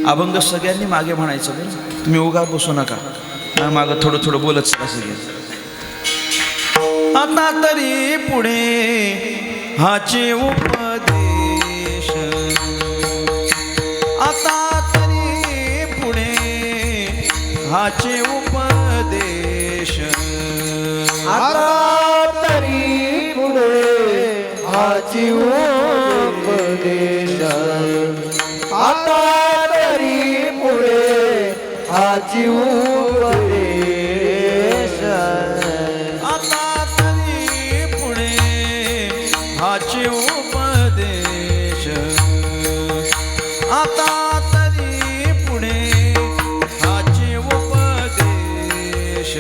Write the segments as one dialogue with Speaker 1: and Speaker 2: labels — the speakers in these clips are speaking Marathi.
Speaker 1: अभंग सगळ्यांनी मागे म्हणायचं बरं, तुम्ही उगा बसू नका आणि मागं थोडं थोडं बोलत सगळे. आता तरी पुढे हाचे उपदेश, आता तरी पुढे हाचे उपदेश,
Speaker 2: आता तरी पुढे हाची उपदेश, आता तरी पुढे हाची उपदेश,
Speaker 1: आता तरी पुढे हाचे उपदेश, आता तरी पुढे हाचे उपदेश,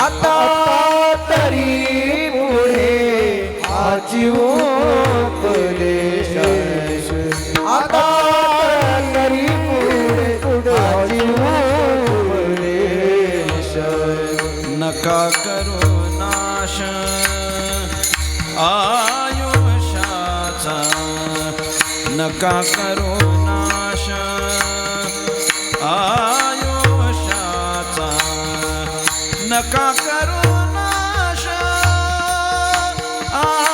Speaker 2: आता तरी पुढे हाची उपदेश, आता तरी पुढे हाची उपदेश.
Speaker 1: नका करू नाश आयुष्याचा, नका करू नाश आयुष्याचा, नका करू नाश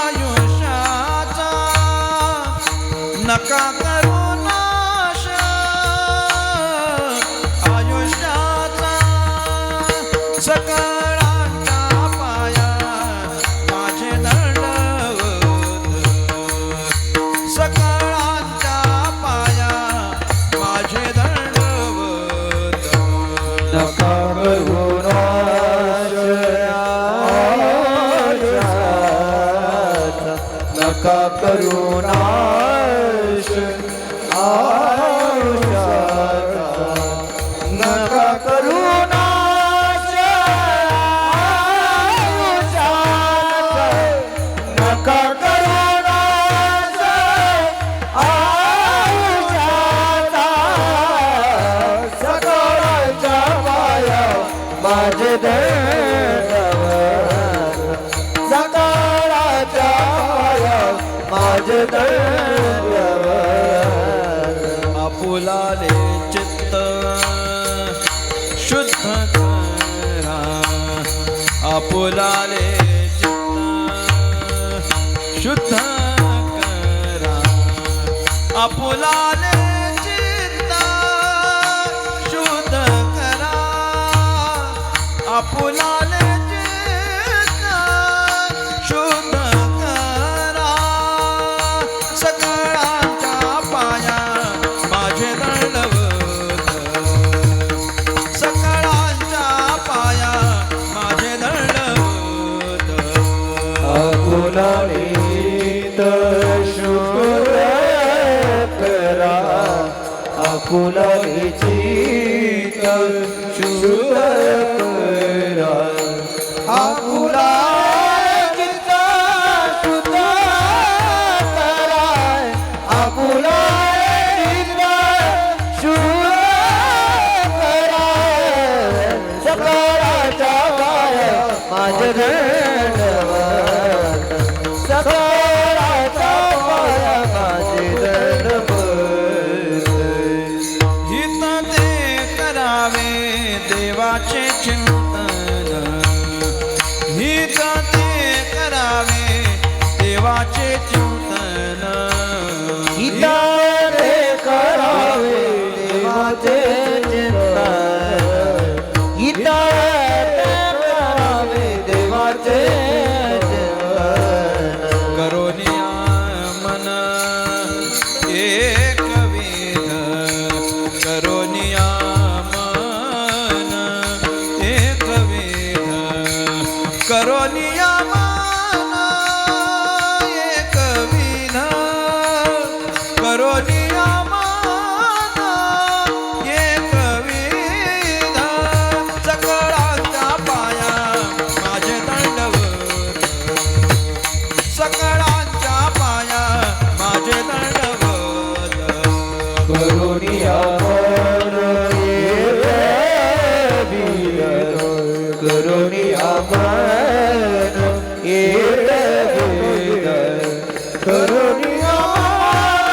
Speaker 1: आयुष्याचा, नका करू नाश आयुष्याचा. सकळांच्या पाया माझे दंडवत, सकळांच्या पाया माझे दंडवत.
Speaker 2: नका करू नाश आयुष्याचा, नका करू नाश आयुष्याचा, नका करू नाश आयुष्याचा, नका करू नाश आयुष्याचा. सकळांच्या पाया माझे दंडवत, सकळांच्या पाया माझे दंडवत.
Speaker 1: आपुलाले चित्त शुद्ध करा, आपुलाले चित्त शुद्ध करा, आपुलाले चित्त शुद्ध करा, आपुलाले चित्त शुद्ध करा. सकळांच्या पाया माझे दंडवत, सकळांच्या पाया माझे दंडवत.
Speaker 2: आपुलालित शुक्र करा, आपुलालित शुक्र करा, आपुलालित शुद्ध करा, आपुलालित शुद्ध करा. सकळांच्या पाया माझे दंडवत, सकळांच्या पाया माझे दंडवत.
Speaker 1: हित ते करावे देवाचे चिंतन, हित ते करावे देवाचे चिंतन,
Speaker 2: हित ते करावे देवाचे चिंतन, हित ते करावे देवाचे चिंतन.
Speaker 1: करोनिया मन एकविध, करोनिया मन एकविध, करोनिया मन एकविध, करोनिया मन एकविध. सकळांच्या पाया माझे दंडवत, सकळांच्या पाया माझे दंडवत.
Speaker 2: करुणिया मन एकविध, करुणिया मन एकविध, करुणिया मन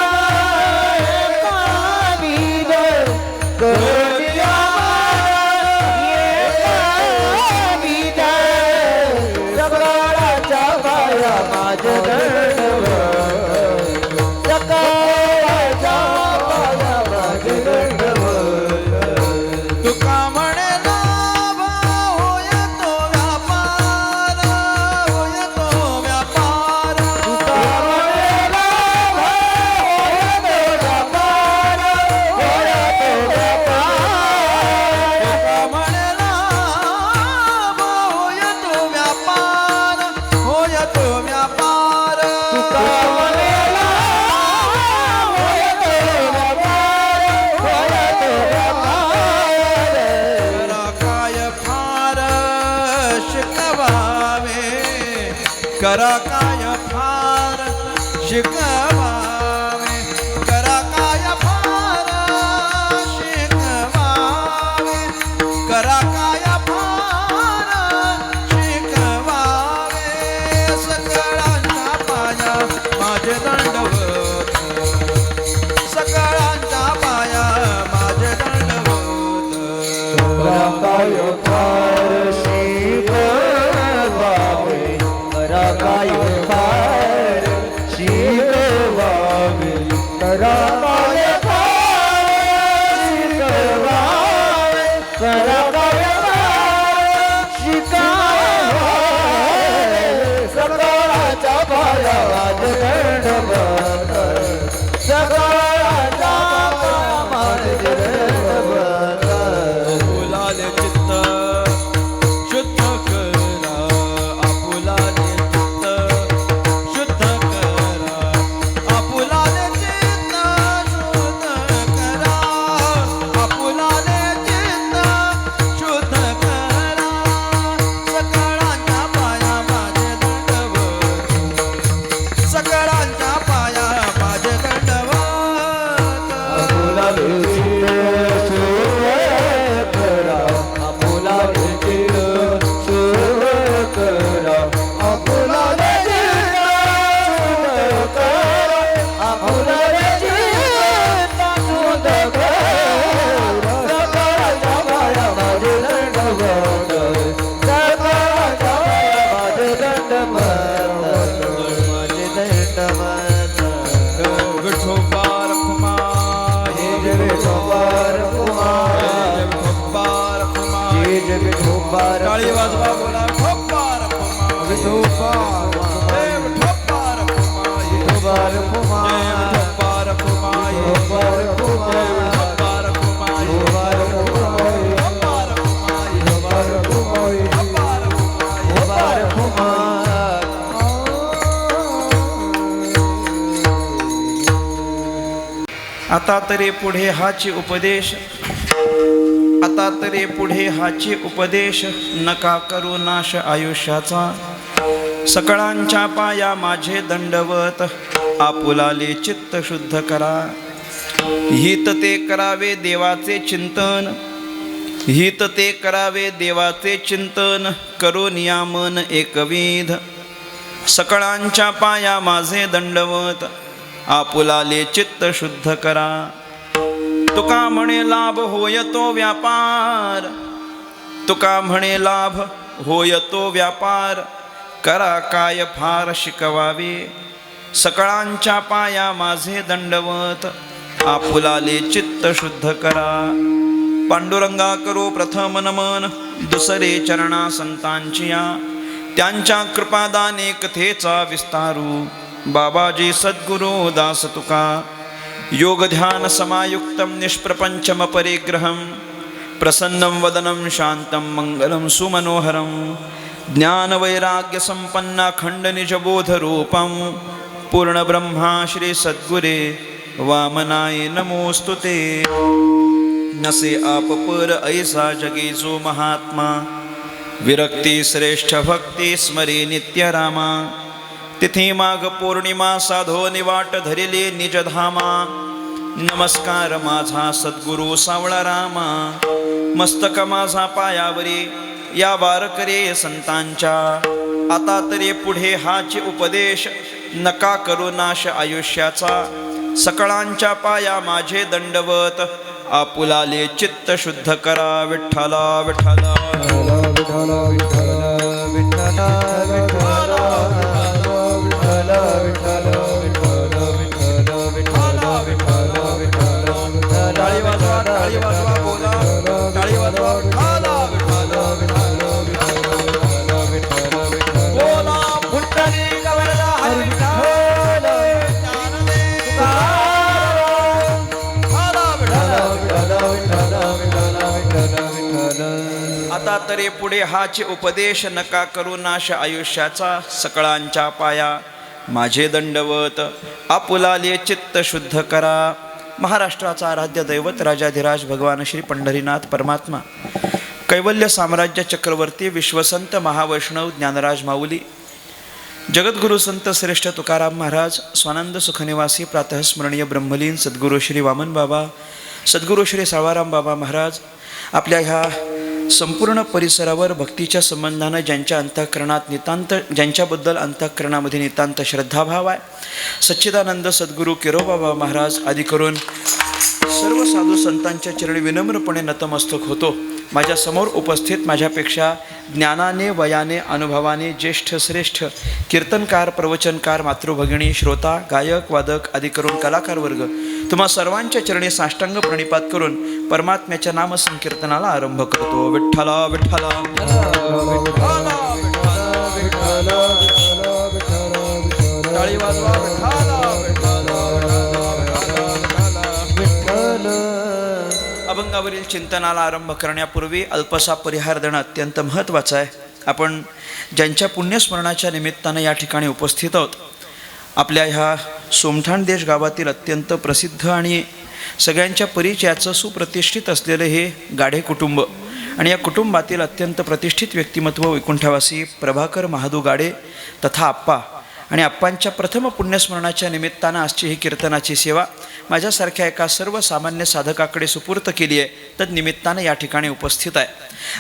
Speaker 2: एकविध,
Speaker 1: करा काय फार शिकवावे, करा काय फार शिकवावे, करा काय फार शिकवावे. सकळांच्या पाया माझे दंडवत, सकळांच्या पाया माझे दंडवत.
Speaker 2: करा काय फार शिकवावे, करा काय फार शिकवावे, करा काय फार शिकवावे, करा काय फार शिकवावे. सकळांच्या पाया माझे दंडवत, सकळांच्या पाया माझे दंडवत.
Speaker 1: आपुलाले चित्त शुद्ध करा, आपुलाले चित्त शुद्ध करा, आपुलाले चित्त शुद्ध करा, आपुलाले चित्त शुद्ध करा. सकळांच्या पाया माझे दंडवत, सकळांच्या पाया माझे दंडवत.
Speaker 2: आपुलाले चित्त शुद्ध करा, आपुलाले चित्त शुद्ध करा, आपुलाले चित्त शुद्ध करा, आपुलाले चित्त शुद्ध करा. सकळांच्या पाया माझे दंडवत, सकळांच्या पाया माझे दंडवत, माझे दंडवत.
Speaker 1: विठोबार कुमार,
Speaker 2: जय विठोबार कुमार,
Speaker 1: विठोबार कुमार,
Speaker 2: जय विठोबार
Speaker 1: टाळी वाजवा बोला विठोबार कुमार,
Speaker 2: विठोबार
Speaker 1: जय विठोबार कुमार,
Speaker 2: विठोबार
Speaker 1: जय
Speaker 2: कुमार,
Speaker 1: विठोबार कुमार,
Speaker 2: विठोबार कुमार,
Speaker 1: विठोबार कुमार,
Speaker 2: विठोबार कुमार,
Speaker 1: विठोबार कुमार,
Speaker 2: विठोबार कुमार,
Speaker 1: विठोबार कुमार.
Speaker 2: विठोबार कुमार.
Speaker 1: आता तरी पुढे हाची उपदेश, आता तरी पुढे हाची उपदेश, नका करू नाश आयुष्याचा. सकळांच्या पाया माझे दंडवत, आपुलाले चित्त शुद्ध करा. हित ते करावे देवाचे चिंतन, हित ते करावे देवाचे चिंतन, करून या मन एकविध. सकळांच्या पाया माझे दंडवत, आपुलाले चित्त शुद्ध करा. तुका म्हणे लाभ होय तो व्यापार, तुका म्हणे लाभ होय तो व्यापार, करा काय फार शिकवावे. सकळांच्या पाया माझे दंडवत, आपुलाले चित्त शुद्ध करा. पांडुरंगा करो प्रथम नमन, दुसरे चरणा संतांचिया. त्यांच्या कृपादाने कथेचा विस्तारू, बाबाजी सद्गुरु दास तुका. योग ध्यान समायुक्तं निष्प्रपंचम परिग्रहं, प्रसन्नं वदनं शान्तं मंगलं सुमनोहरं. ज्ञान वैराग्य संपन्ना खंड निज बोध रूपं, पूर्ण ब्रह्मा श्री सद्गुरे वामनाय नमोस्तुते. नसे आप पर ऐसा जगी जो महात्मा, विरक्ती श्रेष्ठ भक्ती स्मरी नित्य रामा. तिथी माघ पौर्णिमा साधो निवाट धरिले निज धामा. नमस्कार माझा सद्गुरु सावळा रामा, मस्तक माझा पायावरी या वारकरी संतांच्या. आता तरी पुढे हाची उपदेश, नका करू नाश आयुष्याचा. सकळांच्या पाया माझे दंडवत, आपुलाले चित्त शुद्ध करा. विठ्ठला विठ्ठला
Speaker 2: विठ्ठल विठ्ठल विठ्ठल विठ्ठल विठ्ठल विठ्ठल विठ्ठल विठ्ठल विठ्ठल विठ्ठल.
Speaker 1: टाळी वाजवा, टाळी वाजवा, बोला टाळी वाजवा. विठ्ठला विठ्ठला बोला पुंडलिक वरदा हरी विठ्ठल. आता तरी पुढे हाचे उपदेश, नका करू नाश आयुष्याचा. सकळांच्या पाया माझे दंडवत, आपुलाले चित्त शुद्ध करा. महाराष्ट्राचा आराध्य दैवत राजाधिराज भगवान श्री पंढरीनाथ परमात्मा, कैवल्य साम्राज्य चक्रवर्ती विश्वसंत महावैष्णव ज्ञानराज माऊली जगद्गुरु संत श्रेष्ठ तुकाराम महाराज, स्वानंद सुखनिवासी प्रातःस्मरणीय ब्रह्मलीन सद्गुरू श्री वामन बाबा, सद्गुरू श्री साळवाराम बाबा महाराज, आपल्या ह्या संपूर्ण परिसरावर भक्तीच्या संबंधानं ज्यांच्या अंतःकरणात नितांत, ज्यांच्याबद्दल अंतःकरणामध्ये नितांत श्रद्धाभाव आहे, सच्चिदानंद सद्गुरू केरोबाबा महाराज आदी करून सर्व साधू संतांच्या चरणी विनम्रपणे नतमस्तक होतो. माझ्या समोर उपस्थित माझ्यापेक्षा ज्ञानाने, वयाने, अनुभवाने ज्येष्ठ श्रेष्ठ कीर्तनकार, प्रवचनकार, मातृभगिनी, श्रोता, गायक, वादक आदी करून कलाकार वर्ग, तुम्हा सर्वांच्या चरणी साष्टांग प्रणिपात करून परमात्म्याच्या नामसंकीर्तनाला आरंभ करतो. विठ्ठला विठ्ठला टाळी वाजवा. अभंगावरील चिंतनाला आरंभ करण्यापूर्वी अल्पसा परिहार देणं अत्यंत महत्त्वाचं आहे. आपण ज्यांच्या पुण्यस्मरणाच्या निमित्तानं या ठिकाणी उपस्थित आहोत, आपल्या ह्या सोमठाण देश गावातील अत्यंत प्रसिद्ध आणि सगळ्यांच्या परिचयाचं सुप्रतिष्ठित असलेलं हे गाढे कुटुंब आणि या कुटुंबातील अत्यंत प्रतिष्ठित व्यक्तिमत्व वैकुंठवासी प्रभाकर महादू गाडे तथा आप्पा आणि आप्पांच्या प्रथम पुण्यस्मरणाच्या निमित्तानं आजची ही कीर्तनाची सेवा माझ्यासारख्या एका सर्वसामान्य साधकाकडे सुपूर्त केली आहे. तद्निमित्तानं या ठिकाणी उपस्थित आहे.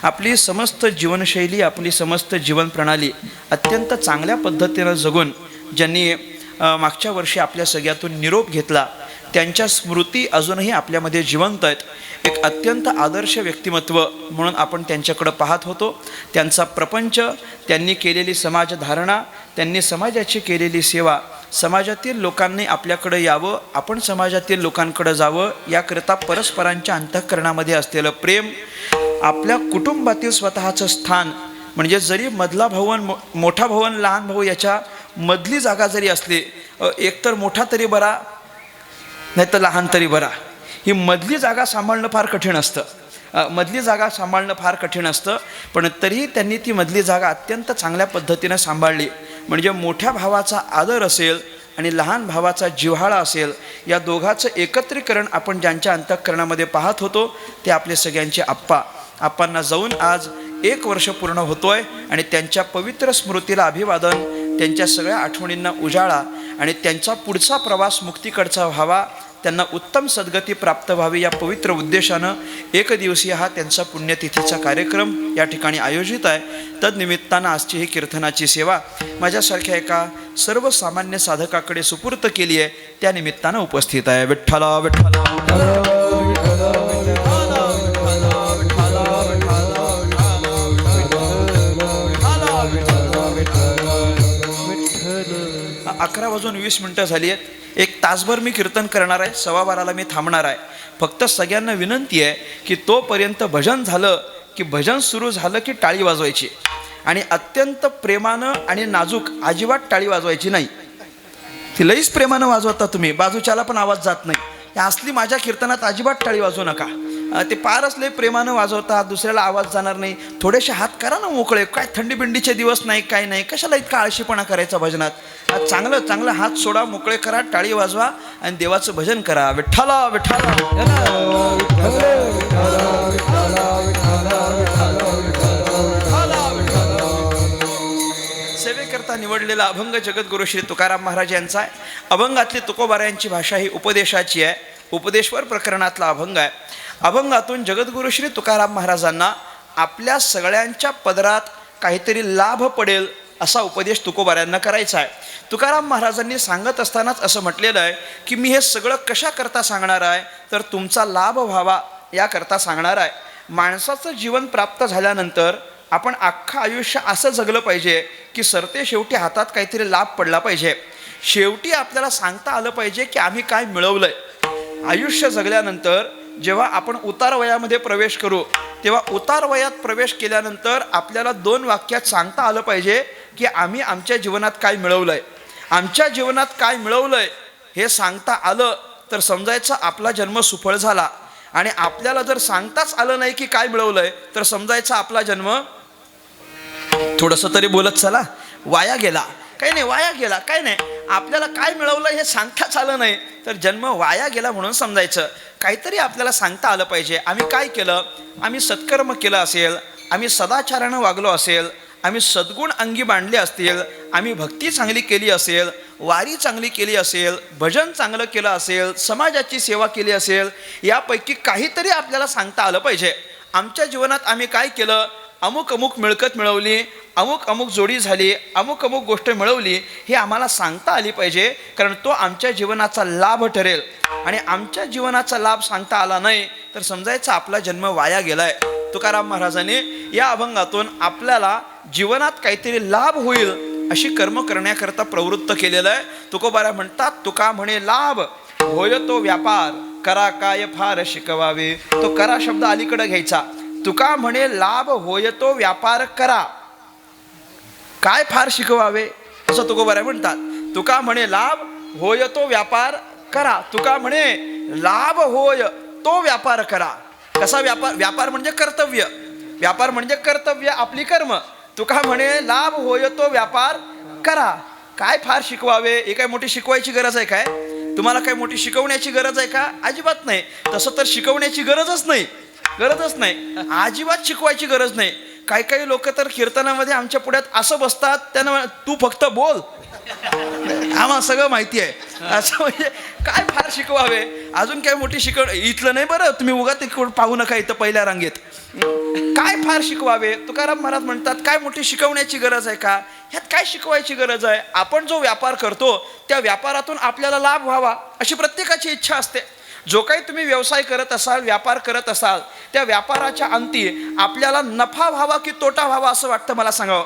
Speaker 1: आपली समस्त जीवनशैली, आपली समस्त जीवनप्रणाली अत्यंत चांगल्या पद्धतीनं जगून ज्यांनी मागच्या वर्षी आपल्या सगळ्यातून निरोप घेतला, त्यांच्या स्मृती अजूनही आपल्यामध्ये जिवंत आहेत. एक अत्यंत आदर्श व्यक्तिमत्व म्हणून आपण त्यांच्याकडं पाहत होतो. त्यांचा प्रपंच, त्यांनी केलेली समाजधारणा, त्यांनी समाजाची केलेली सेवा, समाजातील लोकांनी आपल्याकडं यावं, आपण समाजातील लोकांकडं जावं, याकरिता परस्परांच्या अंतःकरणामध्ये असलेलं प्रेम, आपल्या कुटुंबातील स्वतःचं स्थान, म्हणजे जरी मधला भाऊ आणि मोठा भाऊ आणि लहान भाऊ याच्या मधली जागा जरी असली, एकतर मोठा तरी बरा नाही तर लहान तरी बरा, ही मधली जागा सांभाळणं फार कठीण असतं. मधली जागा सांभाळणं फार कठीण असतं, पण तरीही त्यांनी ती मधली जागा अत्यंत चांगल्या पद्धतीनं सांभाळली. म्हणजे मोठ्या भावाचा आदर असेल आणि लहान भावाचा जिव्हाळा असेल, या दोघांचं एकत्रीकरण आपण ज्यांच्या अंतःकरणामध्ये पाहत होतो ते आपले सगळ्यांचे आप्पा. आप्पांना जाऊन आज 1 वर्ष पूर्ण होतोय आणि त्यांच्या पवित्र स्मृतीला अभिवादन, त्यांच्या सगळ्या आठवणींना उजाळा आणि त्यांचा पुढचा प्रवास मुक्तीकडचा व्हावा, त्यांना उत्तम सद्गती प्राप्त व्हावी या पवित्र उद्देशानं एकदिवसीय हा त्यांचा पुण्यतिथीचा कार्यक्रम या ठिकाणी आयोजित आहे. तद्निमित्तानं आजची ही कीर्तनाची सेवा माझ्यासारख्या एका सर्वसामान्य साधकाकडे सुपूर्त केली आहे, त्या निमित्तानं उपस्थित आहे. विठ्ठला विठ्ठला अकरा वाजून 20 मिनिटं झाली आहेत. 1 तासभर मी कीर्तन करणार आहे, 12:15 मी थांबणार आहे. फक्त सगळ्यांना विनंती आहे की तोपर्यंत भजन झालं की भजन सुरू झालं की टाळी वाजवायची आणि अत्यंत प्रेमानं आणि नाजूक, अजिबात टाळी वाजवायची नाही. ती लईच प्रेमानं वाजवता तुम्ही, बाजूच्याला पण आवाज जात नाही. या असली माझ्या कीर्तनात अजिबात टाळी वाजवू नका. ते पारच लय प्रेमानं वाजवता, दुसऱ्याला आवाज जाणार नाही. थोडेसे हात करा ना मोकळे, काय थंडी बिंडीचे दिवस नाही, काय नाही, कशाला इतका आळशीपणा करायचा भजनात. चांगलं चांगलं हात सोडा, मोकळे करा, टाळी वाजवा आणि देवाचं भजन करा. विठ्ठला विठ्ठला सेवेकरता निवडलेला अभंग जगद्गुरु श्री तुकाराम महाराज यांचा आहे. अभंगातली तुकोबारायांची भाषा ही उपदेशाची आहे. उपदेश्वर प्रकरणातला अभंग आहे. अभंगातून जगद्गुरु श्री तुकाराम महाराजांना आपल्या सगळ्यांच्या पदरात काहीतरी लाभ पडेल असा उपदेश तुकोबारायांना करायचा आहे. तुकाराम महाराजांनी सांगत असतानाच असं म्हटलेलं आहे की मी हे सगळं कशाकरता सांगणार आहे, तर तुमचा लाभ व्हावा याकरता सांगणार आहे. माणसाचं जीवन प्राप्त झाल्यानंतर आपण अख्खं आयुष्य असं जगलं पाहिजे की सरते शेवटी हातात काहीतरी लाभ पडला पाहिजे. शेवटी आपल्याला सांगता आलं पाहिजे की आम्ही काय मिळवलंय. आयुष्य जगल्यानंतर जेव्हा आपण उतार वयामध्ये प्रवेश करू, तेव्हा उतार वयात प्रवेश केल्यानंतर आपल्याला 2 वाक्यात सांगता आलं पाहिजे की आम्ही आमच्या जीवनात काय मिळवलंय. आमच्या जीवनात काय मिळवलंय हे सांगता आलं तर समजायचं आपला जन्म सुफळ झाला. आणि आपल्याला जर सांगताच आलं नाही की काय मिळवलंय तर समजायचं आपला जन्म थोडंसं तरी बोलत चला वाया गेला. काही नाही, वाया गेला काही नाही. आपल्याला काय मिळवलं हे सांगताच आलं नाही तर जन्म वाया गेला म्हणून समजायचं. काहीतरी आपल्याला सांगता आलं पाहिजे. आम्ही काय केलं, आम्ही सत्कर्म केलं असेल, आम्ही सदाचारानं वागलो असेल, आम्ही सद्गुण अंगी बांधले असतील, आम्ही भक्ती चांगली केली असेल, वारी चांगली केली असेल, भजन चांगलं केलं असेल, समाजाची सेवा केली असेल, यापैकी काहीतरी आपल्याला सांगता आलं पाहिजे. आमच्या जीवनात आम्ही काय केलं, अमुक अमुक मिळकत मिळवली, अमुक अमुक जोडी झाली, अमुक अमुक गोष्ट मिळवली, हे आम्हाला सांगता आली पाहिजे. कारण तो आमच्या जीवनाचा लाभ ठरेल. आणि आमच्या जीवनाचा लाभ सांगता आला नाही तर समजायचा आपला जन्म वाया गेलाय. तुकाराम महाराजांनी या अभंगातून आपल्याला जीवनात काहीतरी लाभ होईल अशी कर्म करण्याकरता प्रवृत्त केलेलं आहे. तुकोबारा म्हणतात, तुका म्हणे लाभ होय तो व्यापार, करा काय फार शिकवावे. तो करा शब्द अलीकडे घ्यायचा. तुका म्हणे लाभ होय तो व्यापार करा, काय फार शिकवावे असं तुकोबारा म्हणतात. तुका म्हणे लाभ होय तो व्यापार करा. तुका म्हणे लाभ होय तो व्यापार करा. कसा व्यापार? व्यापार म्हणजे कर्तव्य. व्यापार म्हणजे कर्तव्य, आपली कर्म. तुका म्हणे लाभ होय तो व्यापार करा, काय फार शिकवावे. हे काय मोठी शिकवायची गरज आहे काय? तुम्हाला काय मोठी शिकवण्याची गरज आहे का? अजिबात नाही. तसं तर शिकवण्याची गरजच नाही, गरजच नाही, अजिबात शिकवायची गरज नाही. काही काही लोक तर कीर्तनामध्ये आमच्या पुढ्यात असं बसतात, त्यांना तू फक्त बोल, आम्हाला सगळं माहिती आहे. असं म्हणजे काय फार शिकवावे, अजून काय मोठी इथलं नाही बरं, तुम्ही उगा तिकडून पाहू नका इथं पहिल्या रांगेत. काय फार शिकवावे. तुकाराम महाराज म्हणतात, काय मोठी शिकवण्याची गरज आहे का? ह्यात काय शिकवायची गरज आहे? आपण जो व्यापार करतो त्या व्यापारातून आपल्याला लाभ व्हावा अशी प्रत्येकाची इच्छा असते. जो काही तुम्ही व्यवसाय करत असाल, व्यापार करत असाल, त्या व्यापाराच्या अंती आपल्याला नफा व्हावा की तोटा व्हावा असं वाटतं? मला सांगावं,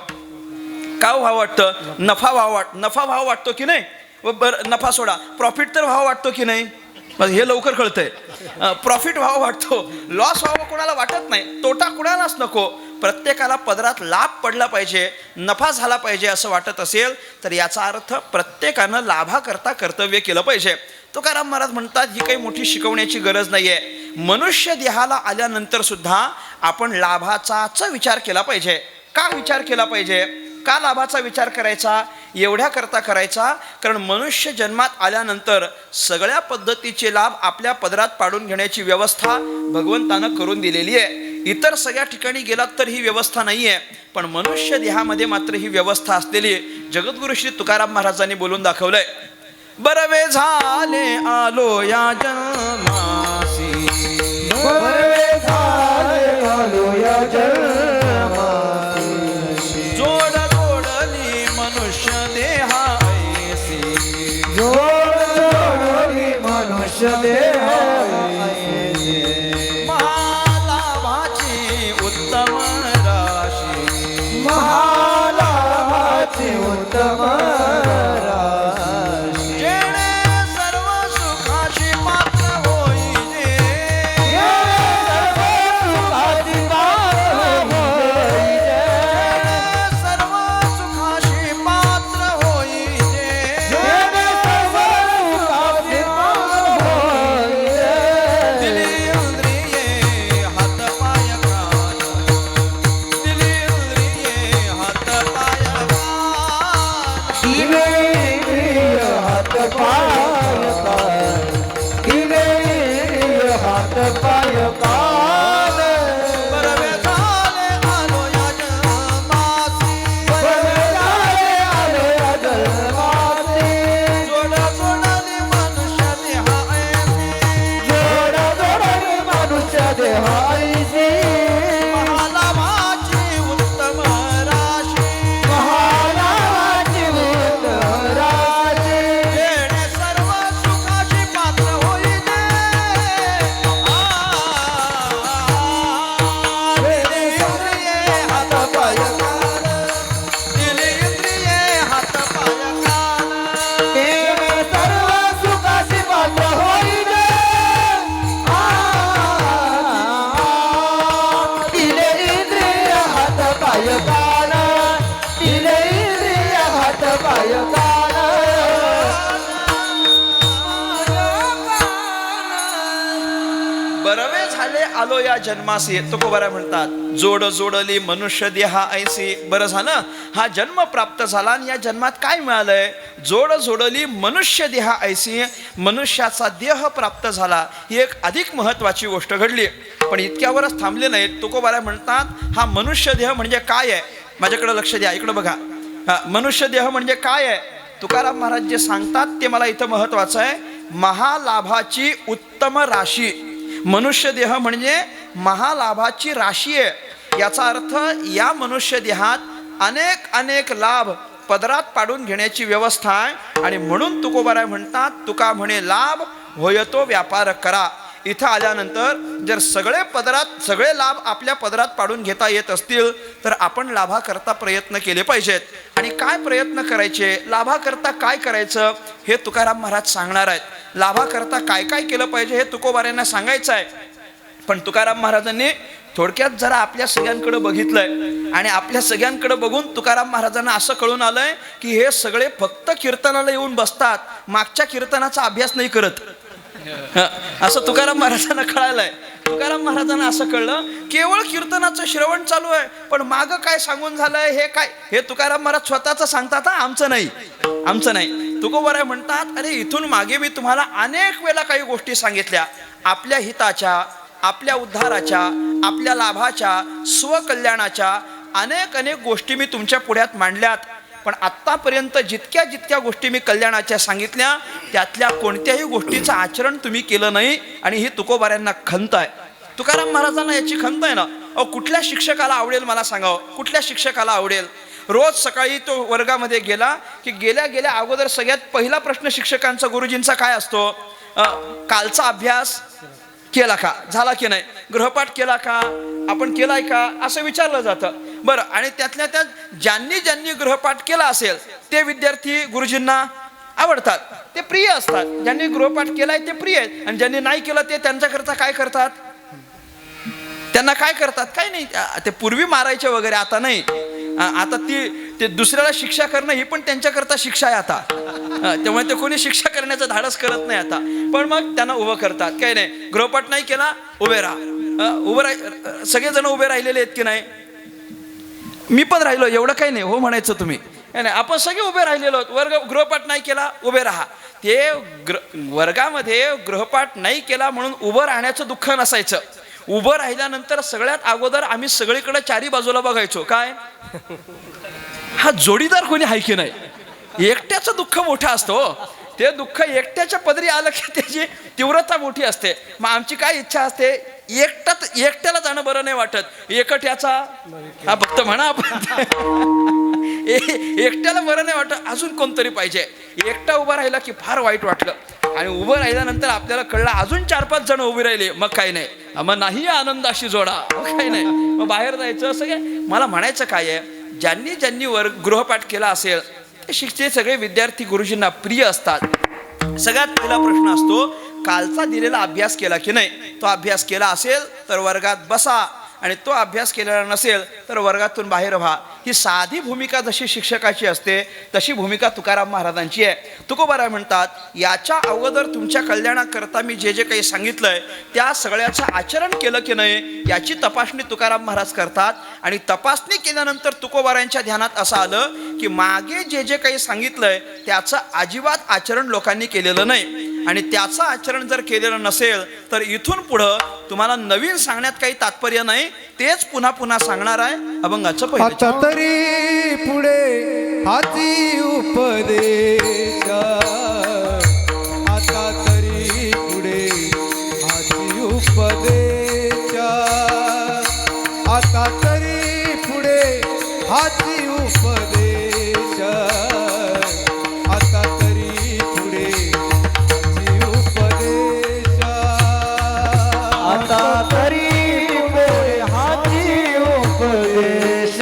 Speaker 1: का व्हावं वाटतं? नफा व्हावा वाटतो की नाही? बरं, नफा सोडा, प्रॉफिट तर व्हावं वाटतो की नाही? हे लवकर कळतंय. प्रॉफिट व्हावं वाटतो, लॉस व्हावं कोणाला वाटत नाही, तोटा कुणालाच नको. प्रत्येकाला पदरात लाभ पडला पाहिजे, नफा झाला पाहिजे असं वाटत असेल तर याचा अर्थ प्रत्येकानं लाभाकरता कर्तव्य केलं पाहिजे. तुकाराम महाराज म्हणतात, ही काही मोठी शिकवण्याची गरज नाही आहे. मनुष्य देहाला आल्यानंतर सुद्धा आपण लाभाचाच विचार केला पाहिजे. का विचार केला पाहिजे? का लाभाचा विचार करायचा? एवढ्या करता करायचा कारण मनुष्य जन्मात आल्यानंतर सगळ्या पद्धतीचे लाभ आपल्या पदरात पाडून घेण्याची व्यवस्था भगवंतानं करून दिलेली आहे. इतर सगळ्या ठिकाणी गेलात तर ही व्यवस्था नाही आहे, पण मनुष्य देहामध्ये मात्र ही व्यवस्था असलेली जगद्गुरु श्री तुकाराम महाराजांनी बोलून दाखवलंय. बरवे झाले आलो या जन्मासी,
Speaker 2: बरवे झाले आलो या जन्मासी,
Speaker 1: जोड जोडली मनुष्य देहा ऐसी,
Speaker 2: जोड जोडली मनुष्य देहा ऐसी,
Speaker 1: महालाभाची उत्तम राशी,
Speaker 2: महालाभाची उत्तम
Speaker 1: आलो या जन्मासी. तुकोबारा म्हणतात, जोड जोडली मनुष्य देहा ऐसी. बरं झालं, हा जन्म प्राप्त झाला आणि या जन्मात काय मिळालंय? जोड जोडली मनुष्य देहा ऐसी, मनुष्याचा देह प्राप्त झाला. ही एक अधिक महत्वाची गोष्ट घडली. पण इतक्यावरच थांबले नाहीत. तुकोबारा म्हणतात, हा मनुष्य देह म्हणजे काय आहे? माझ्याकडे लक्ष द्या, इकडं बघा. मनुष्य देह म्हणजे काय आहे? तुकाराम महाराज जे सांगतात ते मला इथं महत्वाचं आहे. महालाभाची उत्तम राशी. मनुष्य देह म्हणजे महालाभाची राशी आहे. याचा अर्थ या मनुष्य देहात अनेक अनेक लाभ पदरात पाडून घेण्याची व्यवस्था आहे. आणि म्हणून तुकोबाराय म्हणतात, तुका म्हणे लाभ होय तो व्यापार करा. इथं आल्यानंतर जर सगळे लाभ आपल्या पदरात पाडून घेता येत असतील तर आपण लाभाकरता प्रयत्न केले पाहिजेत. आणि काय प्रयत्न करायचे, लाभाकरता काय करायचं हे तुकाराम महाराज सांगणार आहेत. लाभाकरता काय काय केलं पाहिजे हे तुकोबारायांना सांगायचं आहे. पण तुकाराम महाराजांनी थोडक्यात जरा आपल्या सगळ्यांकडे बघितलंय आणि आपल्या सगळ्यांकडे बघून तुकाराम महाराजांना असं कळून आलंय की हे सगळे फक्त कीर्तनाला येऊन बसतात, मागच्या कीर्तनाचा अभ्यास नाही करत. असं तुकाराम महाराजांना कळालंय. तुकाराम महाराजांना असं कळलं केवळ कीर्तनाचं श्रवण चालू आहे, पण मागं काय सांगून झालंय हे काय, हे तुकाराम महाराज स्वतःच सांगतात. आमचं नाही. तुकोबाराय म्हणतात, अरे इथून मागे मी तुम्हाला अनेक वेळा काही गोष्टी सांगितल्या, आपल्या हिताच्या, आपल्या उद्धाराच्या, आपल्या लाभाच्या, स्वकल्याणाच्या अनेक गोष्टी मी तुमच्या पुढ्यात मांडल्यात. पण आत्तापर्यंत जितक्या गोष्टी मी कल्याणाच्या सांगितल्या त्यातल्या कोणत्याही गोष्टीचं आचरण तुम्ही केलं नाही. आणि ही तुकोबारायांना खंत आहे. तुकाराम महाराजांना याची खंत आहे ना. कुठल्या शिक्षकाला आवडेल मला सांगावं, कुठल्या शिक्षकाला आवडेल? रोज सकाळी तो वर्गामध्ये गेला की गेल्या अगोदर सगळ्यात पहिला प्रश्न शिक्षकांचा, गुरुजींचा काय असतो? कालचा अभ्यास केला का, झाला की नाही, गृहपाठ केला का, आपण केलाय का, असं विचारलं जातं. बरं, आणि त्यातल्या त्यात ज्यांनी गृहपाठ केला असेल ते विद्यार्थी गुरुजींना आवडतात, ते प्रिय असतात. ज्यांनी गृहपाठ केलाय ते प्रिय आहेत. आणि ज्यांनी नाही केलं ते त्यांच्याकरता काय करतात, त्यांना काय करतात, काही नाही, ते पूर्वी मारायचे वगैरे, आता नाही. आता ते दुसऱ्याला शिक्षा करणं ही पण त्यांच्याकरता शिक्षा आहे आता. त्यामुळे ते कोणी शिक्षा करण्याचं धाडस करत नाही आता. पण मग त्यांना उभं करतात, काही नाही, गृहपाठ नाही केला, उभे राहा. सगळेजण उभे राहिलेले आहेत की नाही, मी पण राहिलो, एवढं काही नाही हो म्हणायचं तुम्ही. नाही, आपण सगळे उभे राहिलेलो आहोत. गृहपाठ नाही केला, उभे राहा. ते वर्गामध्ये गृहपाठ नाही केला म्हणून उभं राहण्याचं दुःख नसायचं. उभं राहिल्यानंतर सगळ्यात अगोदर आम्ही सगळीकडे चारी बाजूला बघायचो, काय हा जोडीदार कोणी आहे की नाही. एकट्याचं दुःख मोठं असतं. ते दुःख एकट्याच्या पदरी आलं की त्याची तीव्रता मोठी असते. मग आमची काय इच्छा असते, एकट्याला जाणं बरं नाही वाटत, एकट्याचा हा फक्त म्हणा आपण एकट्याला बरं नाही वाटत, अजून कोणतरी पाहिजे. एकटा उभा राहिला की फार वाईट वाटलं. आणि उभं राहिल्यानंतर आपल्याला कळलं अजून 4-5 जण उभी राहिले, मग काही नाही, मग नाही आनंदाशी जोडा, काही नाही, मग बाहेर जायचं. असं काय मला म्हणायचं काय आहे, ज्यांनी गृहपाठ केला असेल ते शिक्षक सगळे विद्यार्थी गुरुजींना प्रिय असतात. सगळ्यात पहिला प्रश्न असतो, कालचा दिलेला अभ्यास केला की नाही. तो अभ्यास केला असेल तर वर्गात बसा, आणि तो अभ्यास केलेला नसेल तर वर्गातून बाहेर व्हा. ही साधी भूमिका जशी शिक्षकाची असते तशी भूमिका तुकाराम महाराजांची आहे. तुकोबाराय म्हणतात, याच्या अगोदर तुमच्या कल्याणाकरता मी जे काही सांगितलंय त्या सगळ्याचं आचरण केलं की नाही याची तपासणी तुकाराम महाराज करतात. आणि तपासणी केल्यानंतर तुकोबारायांच्या ध्यानात असं आलं की मागे जे काही सांगितलंय त्याचं अजिबात आचरण लोकांनी केलेलं नाही. आणि त्याचं आचरण जर केलेलं नसेल तर इथून पुढं तुम्हाला नवीन सांगण्यात काही तात्पर्य नाही, तेच पुन्हा सांगणार आहे. अभंगाचं पहिलं.
Speaker 2: आता तरी पुढे हाती उपदेश, आता तरी पुढे हाती उपदेश, आता तरी पुढे हाती उपदेश, आता तरी पुढे हाती उपदेश, आता तरी पुढे हाती उपदेश,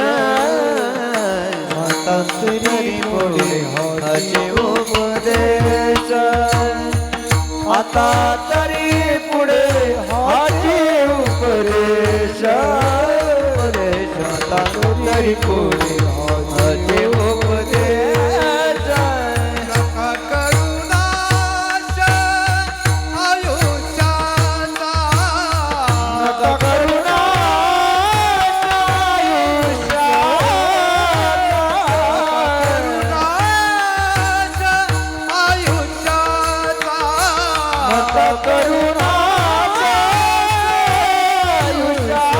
Speaker 2: आता तरी पुढे हाती उपदेश, आता तरी पुढे हाती उपदेश, आता तरी पुढे हाती उपदेश, नका करू नाश आयुष्याचा, नका करू नाश आयुष्याचा, नका करू नाश आयुष्याचा,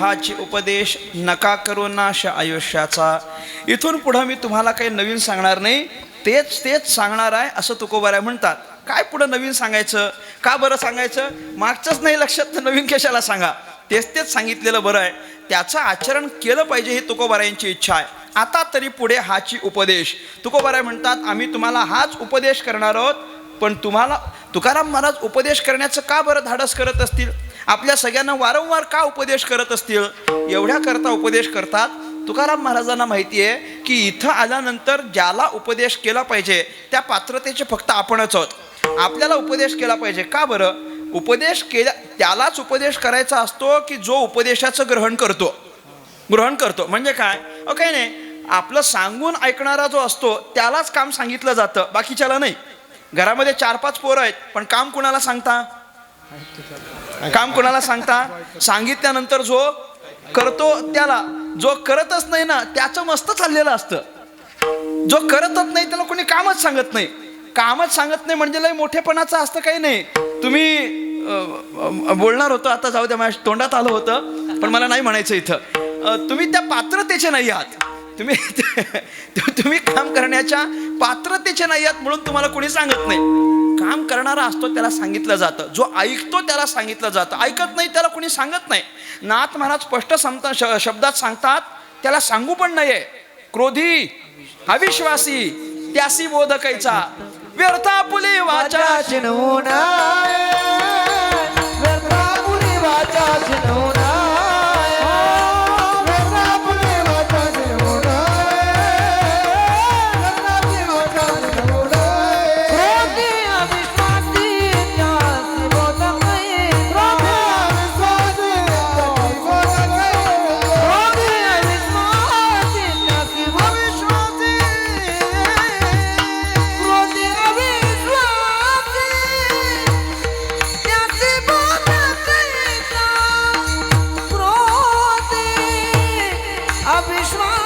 Speaker 1: हाची उपदेश नका करू नाश आयुष्याचा. इथून पुढं मी तुम्हाला काही नवीन सांगणार नाही, तेच तेच सांगणार आहे असं तुकोबाराय म्हणतात. काय पुढं नवीन सांगायचं? का बरं सांगायचं? मागचंच नाही लक्षात तर नवीन कशाला सांगा? तेच तेच सांगितलेलं बरं आहे. त्याचं आचरण केलं पाहिजे ही तुकोबारायांची इच्छा आहे. आता तरी पुढे हाची उपदेश. तुकोबाराय म्हणतात आम्ही तुम्हाला हाच उपदेश करणार आहोत. पण तुम्हाला तुकाराम महाराज उपदेश करण्याचं का बरं धाडस करत असतील? आपल्या सगळ्यांना वारंवार का उपदेश करत असतील? एवढ्याकरता उपदेश करतात. तुकाराम महाराजांना माहिती आहे की इथं आल्यानंतर ज्याला उपदेश केला पाहिजे त्या पात्रतेचे फक्त आपणच आहोत. आपल्याला उपदेश केला पाहिजे. का बरं? उपदेश केला त्यालाच उपदेश करायचा असतो की जो उपदेशाचं ग्रहण करतो. म्हणजे काय? काही नाही, आपलं सांगून ऐकणारा जो असतो त्यालाच काम सांगितलं जातं, बाकीच्याला नाही. घरामध्ये 4-5 पोरं आहेत, पण काम कुणाला सांगता? सांगितल्यानंतर जो करतो त्याला. जो करतच नाही ना त्याचं मस्त चाललेलं असतं. जो करतच नाही त्याला कोणी कामच सांगत नाही. म्हणजे लय मोठेपणाचं असतं काही नाही. तुम्ही बोलणार होतो, आता जाऊ द्या, माझ्या तोंडात आलं होतं पण मला नाही म्हणायचं इथं. तुम्ही त्या पात्रतेचे नाही आहात. तुम्ही काम करण्याच्या पात्रतेचे नाही आहात म्हणून तुम्हाला कोणी सांगत नाही. काम करणारा असतो त्याला सांगितलं जातं. जो ऐकतो त्याला सांगितलं जातं. ऐकत नाही त्याला कोणी सांगत नाही. नाथ महाराज स्पष्ट शब्दात सांगतात, त्याला सांगू पण नाहीये. क्रोधी अविश्वासी त्यासी बोधकायचा व्यर्थ आपुली वाचा
Speaker 2: चिन्हू नये, व्यर्थ आपुली वाचा चिन्हू नये, व्यर्थ आपुली वाचा चिन्हू नये, व्यर्थ आपुली वाचा चिन्हू नये. क्रोधी अविश्वासी त्यासी बोधकाये, क्रोधी अविश्वासी त्यासी बोधकाये, क्रोधी अविश्वासी त्यासी बोधकाये, क्रोधी अविश्वासी त्यासी बोधकायचा, क्रोधी अविश्वासी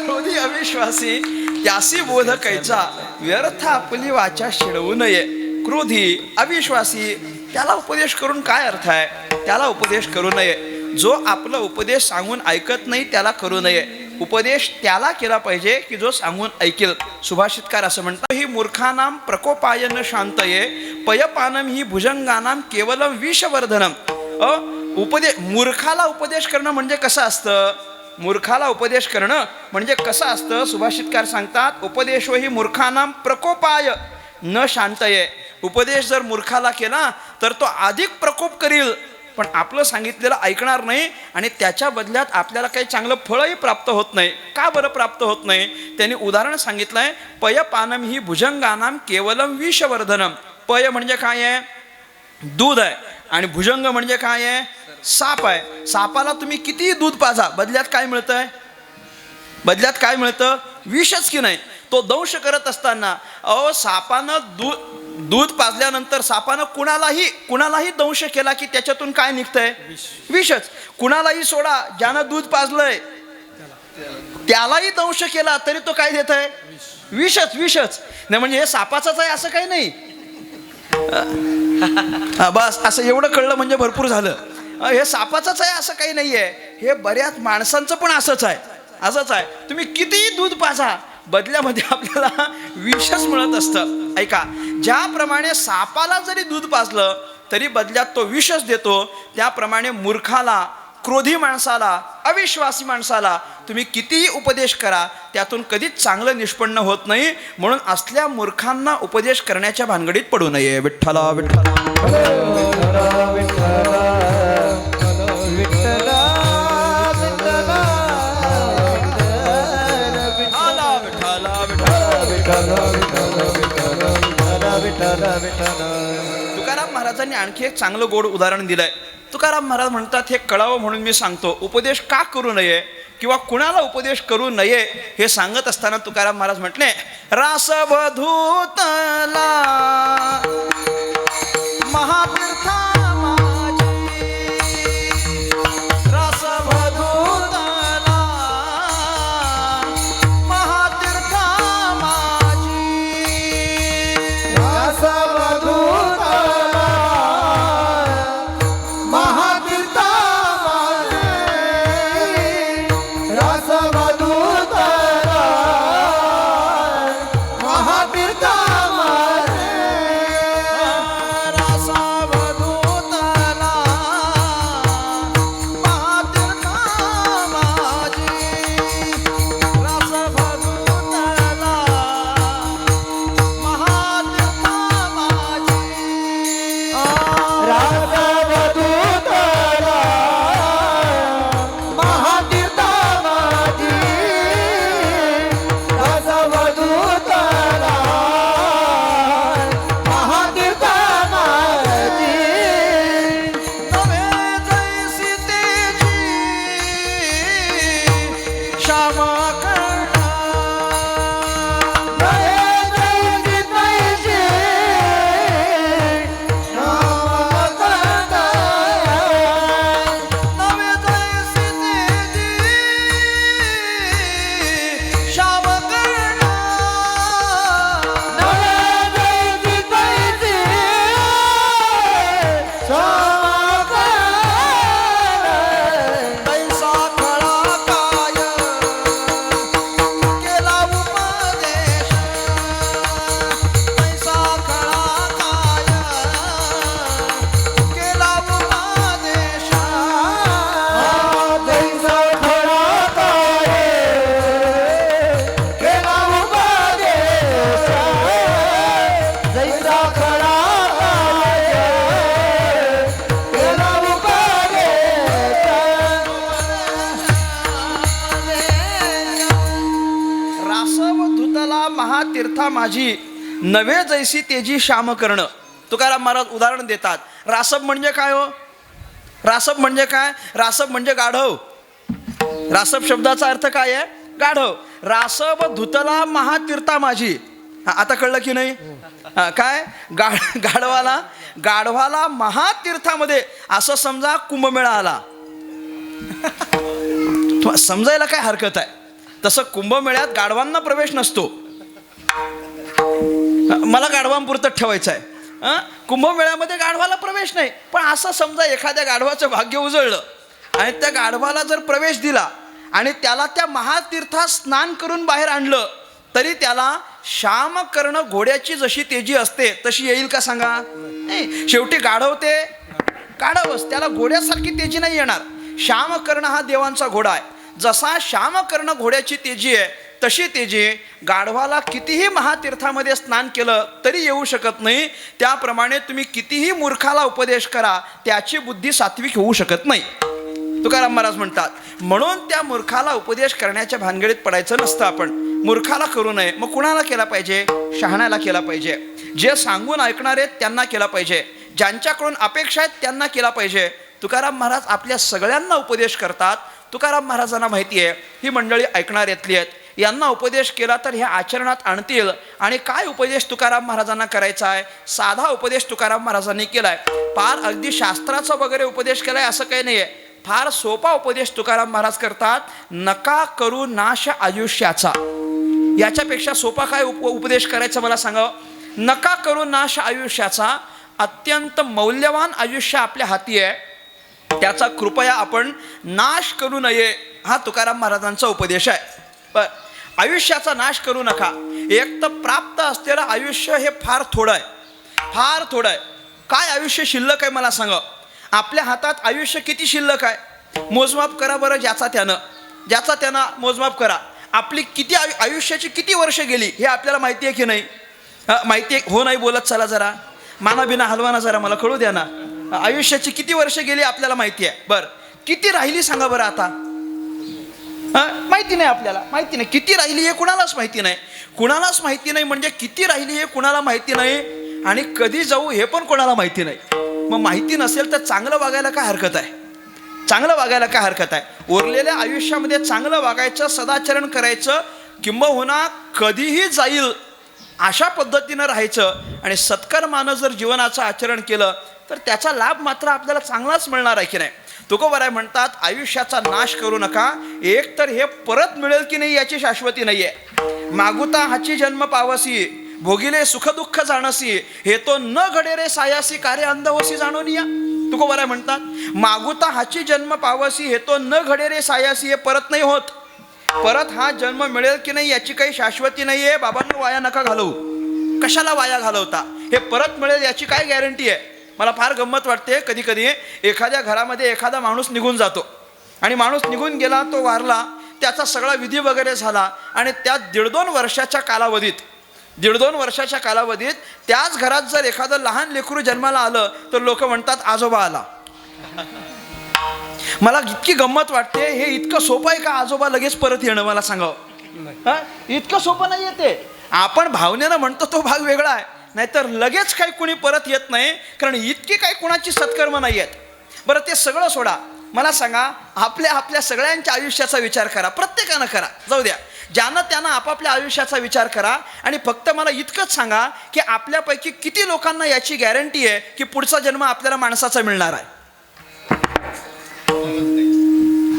Speaker 2: क्रोधी
Speaker 1: अविश्वासी त्यासी बोधकायचा व्यर्थ आपली वाचा शिडवू नये. क्रोधी अविश्वासी त्याला उपदेश करून काय अर्थ आहे? त्याला उपदेश करू नये. जो आपला उपदेश सांगून ऐकत नाही त्याला करू नये. उपदेश त्याला केला पाहिजे की जो सांगून ऐकेल. सुभाषितकार असं म्हणतात, ही मूर्खानाम प्रकोपायन शांतये पयपानम ही भुजंगानाम केवलम विषवर्धनम. मूर्खाला उपदेश करणं म्हणजे कसं असतं? सुभाषितकार सांगतात, उपदेशो ही मूर्खानाम प्रकोपाय न शांतये. उपदेश जर मूर्खाला केला तर तो अधिक प्रकोप करील, पण आपलं सांगितलेलं ऐकणार नाही आणि त्याच्या बदल्यात आपल्याला काही चांगलं फळही प्राप्त होत नाही. का बरं प्राप्त होत नाही? त्यांनी उदाहरण सांगितलंय, पयपानम ही भुजंगानाम केवलम विषवर्धनम. पय म्हणजे काय आहे? दूध आहे. आणि भुजंग म्हणजे काय आहे? साप आहे. सापाला तुम्ही कितीही दूध पाजा, बदल्यात काय मिळतं? विषच की नाही. तो दंश करत असताना सापानं दूध पाजल्यानंतर सापानं कुणालाही दंश केला की त्याच्यातून काय निघतंय? विषच. कुणालाही सोडा, ज्यानं दूध पाजलंय त्यालाही दंश केला तरी तो काय देत आहे? विषच नाही. म्हणजे हे सापाचंच आहे असं काही नाही. बस असं एवढं कळलं म्हणजे भरपूर झालं. हे सापाचंच आहे असं काही नाही आहे, हे बऱ्याच माणसांचं पण असंच आहे. तुम्ही कितीही दूध पाजा, बदल्यामध्ये आपल्याला विषच मिळत असतं. ऐका, ज्याप्रमाणे सापाला जरी दूध पाजलं तरी बदल्यात तो विषच देतो, त्याप्रमाणे मूर्खाला, क्रोधी माणसाला, अविश्वासी माणसाला तुम्ही कितीही उपदेश करा, त्यातून कधीच चांगलं निष्पन्न होत नाही. म्हणून असल्या मूर्खांना उपदेश करण्याच्या भानगडीत पडू नये. विठ्ठला विठ्ठला तुकाराम महाराजांनी आणखी एक चांगलं गोड उदाहरण दिलंय. तुकाराम महाराज म्हणतात, हे कळावं म्हणून मी सांगतो, उपदेश का करू नये किंवा कुणाला उपदेश करू नये हे सांगत असताना तुकाराम महाराज म्हटले, रासवधूतला महातीर्था माझी, रासवधूतला महातीर्था माझी, महातीर्था माझी, नवे जैसी तेजी श्याम कर्ण. तुकाराम महाराज उदाहरण देतात. रासब म्हणजे काय हो? रासब म्हणजे काय? रासब म्हणजे गाढव. रासब शब्दाचा अर्थ काय आहे? गाढव. रासब धुतला महातीर्था माझी. आता कळलं की नाही? काय? गाढवाला महातीर्थामध्ये, असं समजा कुंभमेळा आला, समजायला काय हरकत आहे? तसं कुंभमेळ्यात गाढवांना प्रवेश नसतो. मला गाढवांपुरतं ठेवायचं आहे. कुंभमेळ्यामध्ये गाढवाला प्रवेश नाही. पण असं समजा एखाद्या गाढवाचं भाग्य उजळलं आणि त्या गाढवाला जर प्रवेश दिला आणि त्याला त्या महातीर्थात स्नान करून बाहेर आणलं, तरी त्याला श्यामकर्ण घोड्याची जशी तेजी असते तशी येईल का सांगा? नाही. शेवटी गाढव ते गाढवच, त्याला घोड्यासारखी तेजी नाही येणार. श्यामकर्ण हा देवांचा घोडा आहे. जसा श्यामकर्ण घोड्याची तेजी आहे तशी तेजी गाढवाला कितीही महातीर्थामध्ये स्नान केलं तरी येऊ शकत नाही. त्याप्रमाणे तुम्ही कितीही मूर्खाला उपदेश करा, त्याची बुद्धी सात्विक होऊ शकत नाही. तुकाराम महाराज म्हणतात, म्हणून त्या मूर्खाला उपदेश करण्याच्या भानगडीत पडायचं नसतं. आपण मूर्खाला करू नये. मग कुणाला केला पाहिजे? शहाण्याला केला पाहिजे. जे सांगून ऐकणार आहेत त्यांना केला पाहिजे. ज्यांच्याकडून अपेक्षा आहेत त्यांना केला पाहिजे. तुकाराम महाराज आपल्या सगळ्यांना उपदेश करतात. तुकाराम महाराजांना माहिती आहे ही मंडळी ऐकणार येतली आहेत, यांना उपदेश केला तर हे आचरणात आणतील. आणि काय उपदेश तुकाराम महाराजांना करायचा आहे? साधा उपदेश तुकाराम महाराजांनी केलाय. फार अगदी शास्त्राचा वगैरे उपदेश केलाय असं काही नाही आहे. फार सोपा उपदेश तुकाराम महाराज करतात. नका करू नाश आयुष्याचा. याच्यापेक्षा सोपा काय उपदेश करायचा मला सांगा? नका करू नाश आयुष्याचा. अत्यंत मौल्यवान आयुष्य आपल्या हाती आहे. त्याचा कृपया आपण नाश करू नये, हा तुकाराम महाराजांचा उपदेश आहे. पण आयुष्याचा नाश करू नका. एक तर प्राप्त असलेलं आयुष्य हे फार थोडं आहे, फार थोडं आहे. काय आयुष्य शिल्लक आहे मला सांगा. आपल्या हातात आयुष्य किती शिल्लक आहे? मोजमाप करा बरं, ज्याचा त्यानं मोजमाप करा. आपली किती आयुष्याची किती वर्ष गेली हे आपल्याला माहिती आहे की नाही? माहिती आहे हो नाही बोलत चला जरा, माना बिना हलवाना जरा, मला कळू द्या ना. आयुष्याची किती वर्ष गेली आपल्याला माहिती आहे. बरं, किती राहिली सांगा बरं आता? माहिती नाही आपल्याला, माहिती नाही. किती राहिली हे कुणालाच माहिती नाही. कुणालाच माहिती नाही म्हणजे किती राहिली हे कुणाला माहिती नाही, आणि कधी जाऊ हे पण कोणाला माहिती नाही. मग माहिती नसेल तर चांगलं वागायला काय हरकत आहे? चांगलं वागायला काय हरकत आहे? उरलेल्या आयुष्यामध्ये चांगलं वागायचं, सदाचरण करायचं, किंबहुना कधीही जाईल अशा पद्धतीनं राहायचं, आणि सत्कर्मानं जर जीवनाचं आचरण केलं तर त्याचा लाभ मात्र आपल्याला चांगलाच मिळणार आहे की नाही? तुकोबाराय म्हणतात आयुष्याचा नाश करू नका. एक तर हे परत मिळेल की नाही याची शाश्वती नाही आहे. मागुता हाची जन्म पावसी, भोगिले सुख दुःख जाणसी, हे तो न घडे रे सायासी, कार्य अंध होसी जाणून या. तुकोबाराय म्हणतात मागुता हाची जन्म पावसी, हे तो न घडे रे सायासी, हे परत नाही होत. परत हा जन्म मिळेल की नाही याची काही शाश्वती नाही आहे. बाबांनो, वाया नका घालवू. कशाला वाया घालवता? हे परत मिळेल याची काय गॅरंटी आहे? मला फार गंमत वाटते. कधी कधी एखाद्या घरामध्ये एखादा माणूस निघून जातो, आणि माणूस निघून गेला, तो वारला, त्याचा सगळा विधी वगैरे झाला, आणि त्या 1.5-2 वर्षाच्या कालावधीत त्याच घरात जर एखादं लहान लेकरू जन्माला आलं तर लोक म्हणतात आजोबा आला. मला इतकी गंमत वाटते. हे इतकं सोपं आहे का आजोबा लगेच परत येणं? मला सांगावं, इतकं सोपं नाही येते. आपण भावनेनं म्हणतो तो भाग वेगळा आहे, नाहीतर लगेच काही कुणी परत येत नाही, कारण इतकी काही कुणाची सत्कर्म नाही आहेत. बरं, ते सगळं सोडा. मला सांगा, आपल्या सगळ्यांच्या आयुष्याचा विचार करा, प्रत्येकानं करा, जाऊ द्या, ज्यानं त्यानं आपापल्या आयुष्याचा विचार करा, आणि फक्त मला इतकंच सांगा की आपल्यापैकी किती लोकांना याची गॅरंटी आहे की पुढचा जन्म आपल्याला माणसाचा मिळणार आहे?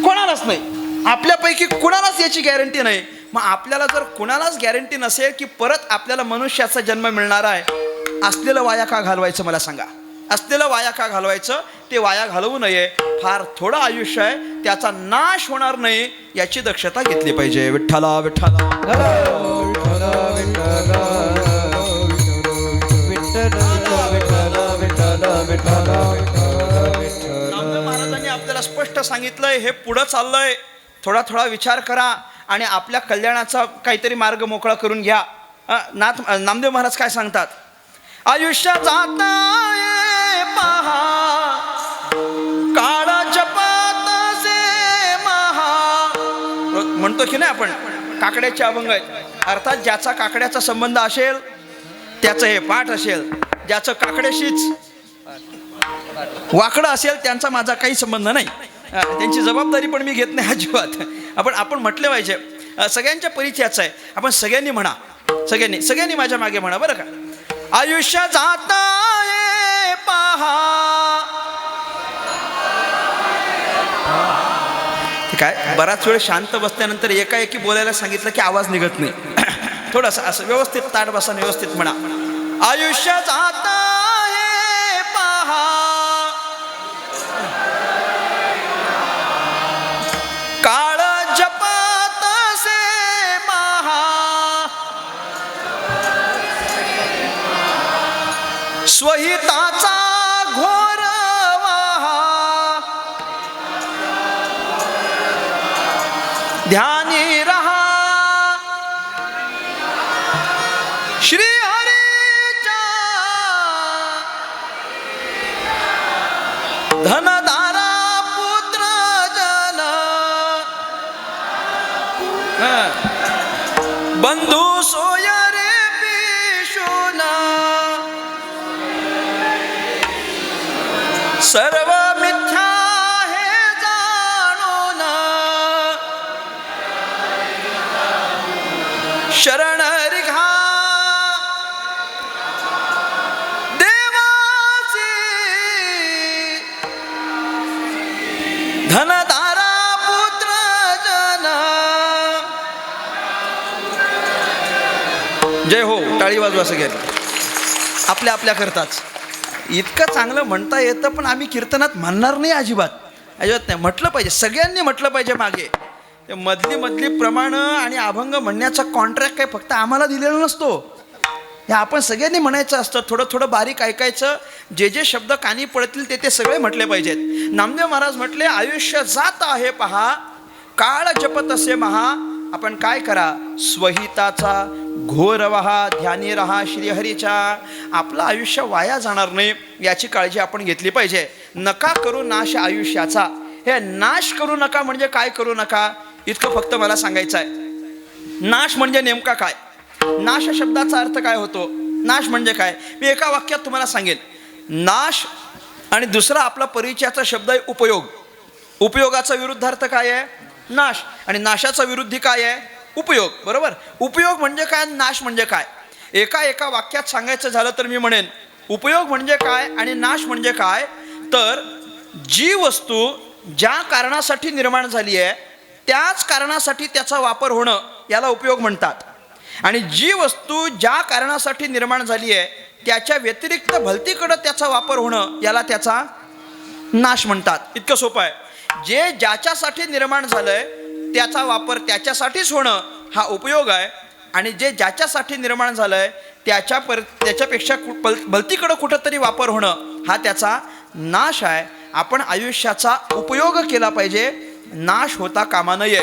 Speaker 1: कोणालाच नाही. आपल्यापैकी कुणालाच याची गॅरंटी नाही. मग आपल्याला जर कुणालाच गॅरंटी नसेल की परत आपल्याला मनुष्याचा जन्म मिळणार आहे, असलेलं वाया का घालवायचं? मला सांगा, असलेलं वाया का घालवायचं? ते वाया घालवू नये. फार थोडं आयुष्य आहे, त्याचा नाश होणार नाही याची दक्षता घेतली पाहिजे. विठ्ठला विठ्ठला नामदेव महाराजांनी आपल्याला स्पष्ट सांगितलंय, हे पुढं चाललंय, थोडा थोडा विचार करा आणि आपल्या कल्याणाचा काहीतरी मार्ग मोकळा करून घ्या. नामदेव महाराज काय सांगतात? आयुष्य जाताय पहा, काळा जपात से महा, म्हणतो की नाही आपण, काकड्याचे अभंग आहेत. अर्थात ज्याचा काकड्याचा संबंध असेल त्याचं हे पाठ असेल, ज्याचं काकड्याशीच वाकडं असेल त्यांचा माझा काही संबंध नाही. त्यांची जबाबदारी पण मी घेत नाही अजिबात. आपण म्हटलं पाहिजे, सगळ्यांच्या परिचयाचं आहे. आपण सगळ्यांनी म्हणा, सगळ्यांनी माझ्या मागे म्हणा बरं का. आयुष्य जाताय पहा, काय बराच वेळ शांत बसल्यानंतर एकाएकी बोलायला सांगितलं की आवाज निघत नाही. थोडंसं असं व्यवस्थित ताट बसा, व्यवस्थित म्हणा. आयुष्य जाताय पहा, काळ जपात से महा, स्वहिताचा घोर वाहा, ध्यानी रहा श्री हरीच्या, धनदारा पुत्र जन, बंधू सोय रे पिशून, सर्व मिथ्या हे जाणून, शरण रिघा देवासी, धनदारा पुत्र जन. जय हो. टाळी वाजवा सगळ्यांनी आपल्या करताच. इतकं चांगलं म्हणता येतं, पण आम्ही कीर्तनात म्हणणार नाही अजिबात अजिबात नाही. म्हटलं पाहिजे, सगळ्यांनी म्हटलं पाहिजे. मागे ते मधली प्रमाणं आणि अभंग म्हणण्याचा कॉन्ट्रॅक्ट काय फक्त आम्हाला दिलेला नसतो, हे आपण सगळ्यांनी म्हणायचं असतं. थोडं थोडं बारीक ऐकायचं, जे जे शब्द कानी पडतील ते सगळे म्हटले पाहिजेत. नामदेव महाराज म्हटले, आयुष्य जात आहे पहा, काळ जपत असे महा. आपण काय करा, स्वहिताचा घोर वहा, ध्यानी रहा श्रीहरीच्या. आपलं आयुष्य वाया जाणार नाही याची काळजी आपण घेतली पाहिजे. नका करू नाश आयुष्याचा. हे नाश करू नका म्हणजे काय करू नका, इतकं फक्त मला सांगायचं आहे. नाश म्हणजे नेमका काय, नाश शब्दाचा अर्थ काय होतो, नाश म्हणजे काय, मी एका वाक्यात तुम्हाला सांगेन. नाश आणि दुसरा आपला परिचयाचा शब्द आहे उपयोग. उपयोगाचा विरुद्धार्थ काय आहे, नाश. आणि नाशाचा विरुद्धी काय आहे, उपयोग. बरोबर. उपयोग म्हणजे काय, नाश म्हणजे काय. एका वाक्यात सांगायचं झालं तर मी म्हणेन, उपयोग म्हणजे काय आणि नाश म्हणजे काय. तर जी वस्तू ज्या कारणासाठी निर्माण झाली आहे त्याच कारणासाठी त्याचा वापर होणं याला उपयोग म्हणतात. आणि जी वस्तू ज्या कारणासाठी निर्माण झाली आहे त्याच्या व्यतिरिक्त भलतीकडं त्याचा वापर होणं याला त्याचा नाश म्हणतात. इतकं सोपं आहे. जे ज्याच्यासाठी निर्माण झालंय त्याचा वापर त्याच्यासाठीच होणं हा उपयोग आहे. आणि जे ज्याच्यासाठी निर्माण झालंय त्याच्यापेक्षा भलतीकडं कुठंतरी वापर होणं हा त्याचा नाश आहे. आपण आयुष्याचा उपयोग केला पाहिजे, नाश होता कामा नये.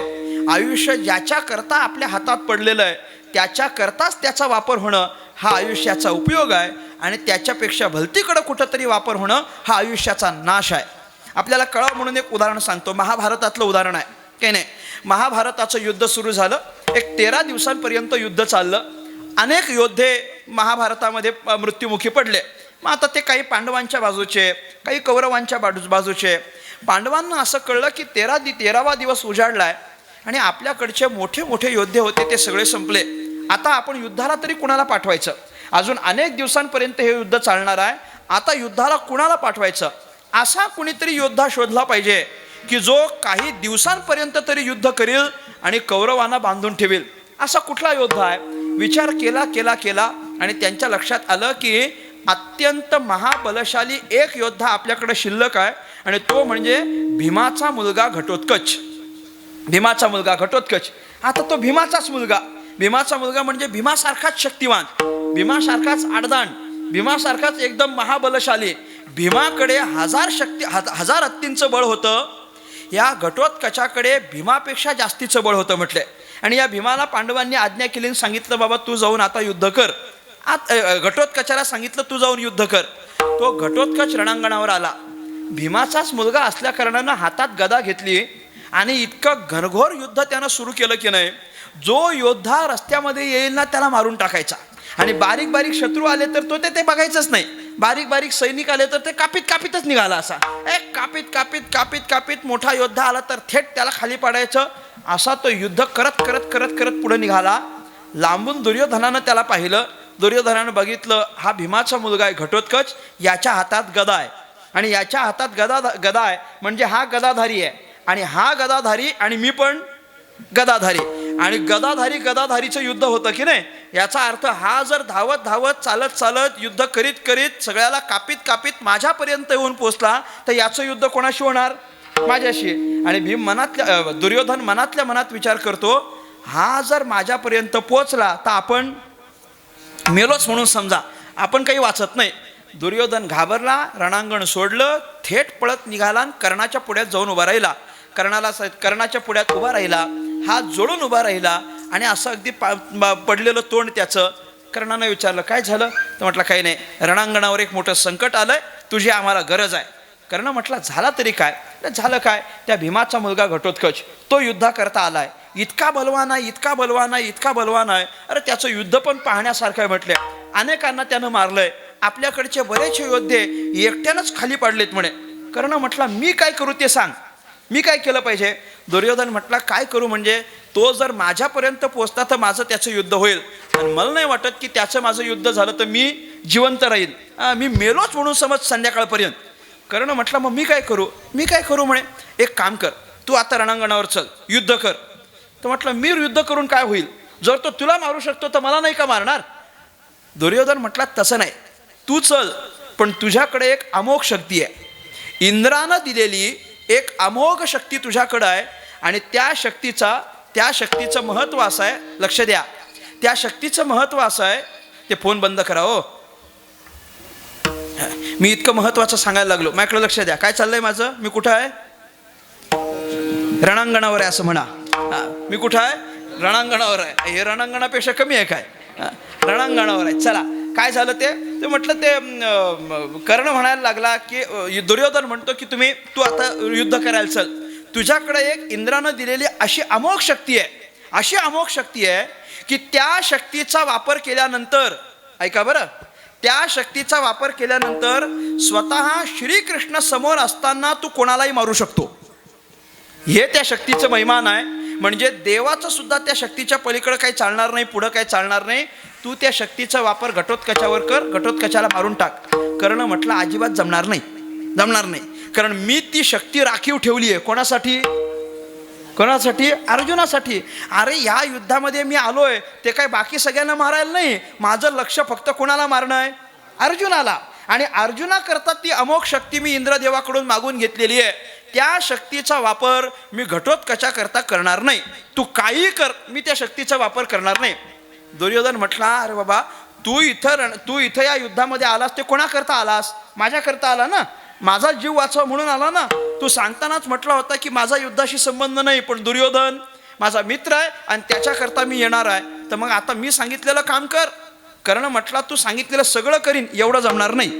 Speaker 1: आयुष्य ज्याच्याकरता आपल्या हातात पडलेलं आहे त्याच्याकरताच त्याचा वापर होणं हा आयुष्याचा उपयोग आहे. आणि त्याच्यापेक्षा भलतीकडं कुठंतरी वापर होणं हा आयुष्याचा नाश आहे. आपल्याला कळावं म्हणून एक उदाहरण सांगतो. महाभारतातलं उदाहरण आहे. काही नाही, महाभारताचं युद्ध सुरू झालं. एक 13 दिवसांपर्यंत युद्ध चाललं. अनेक योद्धे महाभारतामध्ये मृत्युमुखी पडले. मग आता ते काही पांडवांच्या बाजूचे, काही कौरवांच्या बाजूचे. पांडवांना असं कळलं की 13वा दिवस उजाडलाय आणि आपल्याकडचे मोठे मोठे योद्धे होते ते सगळे संपले. आता आपण युद्धाला तरी कुणाला पाठवायचं, अजून अनेक दिवसांपर्यंत हे युद्ध चालणार आहे. आता युद्धाला कुणाला पाठवायचं, असा कुणीतरी योद्धा शोधला पाहिजे की जो काही दिवसांपर्यंत तरी युद्ध करेल आणि कौरवांना बांधून ठेवेल. असा कुठला योद्धा आहे. विचार केला आणि त्यांच्या लक्षात आलं की अत्यंत महाबलशाली एक योद्धा आपल्याकडे शिल्लक आहे आणि तो म्हणजे भीमाचा मुलगा घटोत्कच. भीमाचा मुलगा घटोत्कच. आता तो भीमाचा मुलगा म्हणजे भीमासारखाच शक्तिवान, भीमासारखाच आडदांड, भीमासारखाच एकदम महाबलशाली. भीमाकडे 1000 हत्तींचं बळ होतं. या घटोत्कचाकडे भीमापेक्षा जास्तीचं बळ होतं म्हटले. आणि या भीमाला पांडवांनी आज्ञा केली आणि सांगितलं, बाबा तू जाऊन आता युद्ध कर. घटोत्कचाला सांगितलं तू जाऊन युद्ध कर. तो घटोत्कच रणांगणावर आला. भीमाचाच मुलगा असल्या कारणानं हातात गदा घेतली आणि इतकं घनघोर युद्ध त्यानं सुरू केलं की नाही, जो योद्धा रस्त्यामध्ये येईल ना त्याला मारून टाकायचा. आणि बारीक बारीक शत्रू आले तर तो ते बघायचंच नाही. बारीक बारीक सैनिक आले तर ते कापीतच निघाला. असा कापीत मोठा योद्धा आला तर थेट त्याला खाली पाडायचं. असा तो युद्ध करत पुढे निघाला. लांबून दुर्योधनानं त्याला पाहिलं. दुर्योधनानं बघितलं हा भीमाचा मुलगा आहे घटोत्कच, याच्या हातात गदा आहे आणि याच्या हातात गदा आहे म्हणजे हा गदाधारी आहे आणि हा गदाधारी आणि मी पण गदाधारी. आणि गदाधारीचं युद्ध होतं की नाही. याचा अर्थ हा जर धावत चालत युद्ध करीत सगळ्याला कापीत माझ्यापर्यंत येऊन पोचला तर याचं युद्ध कोणाशी होणार, माझ्याशी. आणि भीम दुर्योधन मनातल्या मनात विचार करतो, हा जर माझ्यापर्यंत पोचला तर आपण मेलोच म्हणून समजा, आपण काही वाचत नाही. दुर्योधन घाबरला, रणांगण सोडलं, थेट पळत निघाला आणि कर्णाच्या पुढ्यात जाऊन उभा राहिला. कर्णाच्या पुढ्यात उभा राहिला, हात जोडून उभा राहिला आणि असं अगदी पडलेलं तोंड त्याचं. कर्णानं विचारलं काय झालं, तर म्हटलं काही नाही, रणांगणावर एक मोठं संकट आलंय, तुझी आम्हाला गरज आहे. कर्ण म्हटलं झाला तरी काय. झालं काय, त्या भीमाचा मुलगा घटोत्कच तो युद्धा करता आलाय, इतका बलवान आहे. अरे त्याचं युद्ध पण पाहण्यासारखं आहे म्हटले. अनेकांना त्यानं मारलंय, आपल्याकडचे बरेचसे योद्धे एकट्यानंच खाली पडलेत म्हणे. कर्ण म्हटला मी काय करू ते सांग, मी काय केलं पाहिजे. दुर्योधन म्हटला काय करू म्हणजे, तो जर माझ्यापर्यंत पोचता तर माझं त्याचं युद्ध होईल आणि मला नाही वाटत की त्याचं माझं युद्ध झालं तर मी जिवंत राहील, मी मेलोच म्हणून समज संध्याकाळपर्यंत. कर्ण म्हटलं मग मी काय करू म्हणे. एक काम कर, तू आता रणांगणावर चल, युद्ध कर. तर म्हटलं मी युद्ध करून काय होईल, जर तो तुला मारू शकतो तर मला नाही का मारणार. दुर्योधन म्हटला तसं नाही, तू चल, पण तुझ्याकडे एक अमोघ शक्ती आहे. इंद्रानं दिलेली एक अमोघ शक्ती तुझ्याकडं आहे आणि त्या शक्तीचं महत्त्व असं आहे. लक्ष द्या, त्या शक्तीचं महत्त्व असं आहे. ते फोन बंद करा हो. मी इतकं महत्त्वाचं सांगायला लागलो. माझ्याकडे लक्ष द्या. काय चाललंय माझं? मी कुठं आहे? रणांगणावर आहे असं म्हणा. मी कुठं आहे? रणांगणावर आहे. हे रणांगणापेक्षा कमी आहे काय? रणांगणावर आहे. चला, काय झालं ते म्हटलं. ते कर्ण म्हणायला लागला की दुर्योधन म्हणतो की तू आता युद्ध करायला चल. तुझ्याकडे एक इंद्रानं दिलेली अशी अमोघ शक्ती आहे की त्या शक्तीचा वापर केल्यानंतर, ऐका बरं, त्या शक्तीचा वापर केल्यानंतर स्वतः श्रीकृष्ण समोर असताना तू कोणालाही मारू शकतो. हे त्या शक्तीचं महिमान आहे. म्हणजे देवाचं सुद्धा त्या शक्तीच्या पलीकडे काही चालणार नाही, पुढं काही चालणार नाही. तू त्या शक्तीचा वापर घटोत्कचावर कर, घटोत्कचाला मारून टाक. कर्ण म्हटलं अजिबात जमणार नाही, कारण मी ती शक्ती राखीव ठेवली आहे. कोणासाठी? अर्जुनासाठी. अरे या युद्धामध्ये मी आलोय ते काय बाकी सगळ्यांना मारायला नाही. माझं लक्ष फक्त कोणाला मारणं आहे? अर्जुनाला. आणि अर्जुनाकरता ती अमोघ शक्ती मी इंद्रदेवाकडून मागून घेतलेली आहे. त्या शक्तीचा वापर मी घटोत्कचाकरता करणार नाही. तू काही कर, मी त्या शक्तीचा वापर करणार नाही. दुर्योधन म्हटला, अरे बाबा, तू इथं या युद्धामध्ये आलास ते कोणाकरता आलास? माझ्याकरता आला ना, माझा जीव वाचवा म्हणून आला ना. तू सांगतानाच म्हटला होता की माझा युद्धाशी संबंध नाही, पण दुर्योधन माझा मित्र आहे आणि त्याच्याकरता मी येणार आहे. तर मग आता मी सांगितलेलं काम कर. कर्ण म्हटला, तू सांगितलेलं सगळं करीन, एवढं जमणार नाही.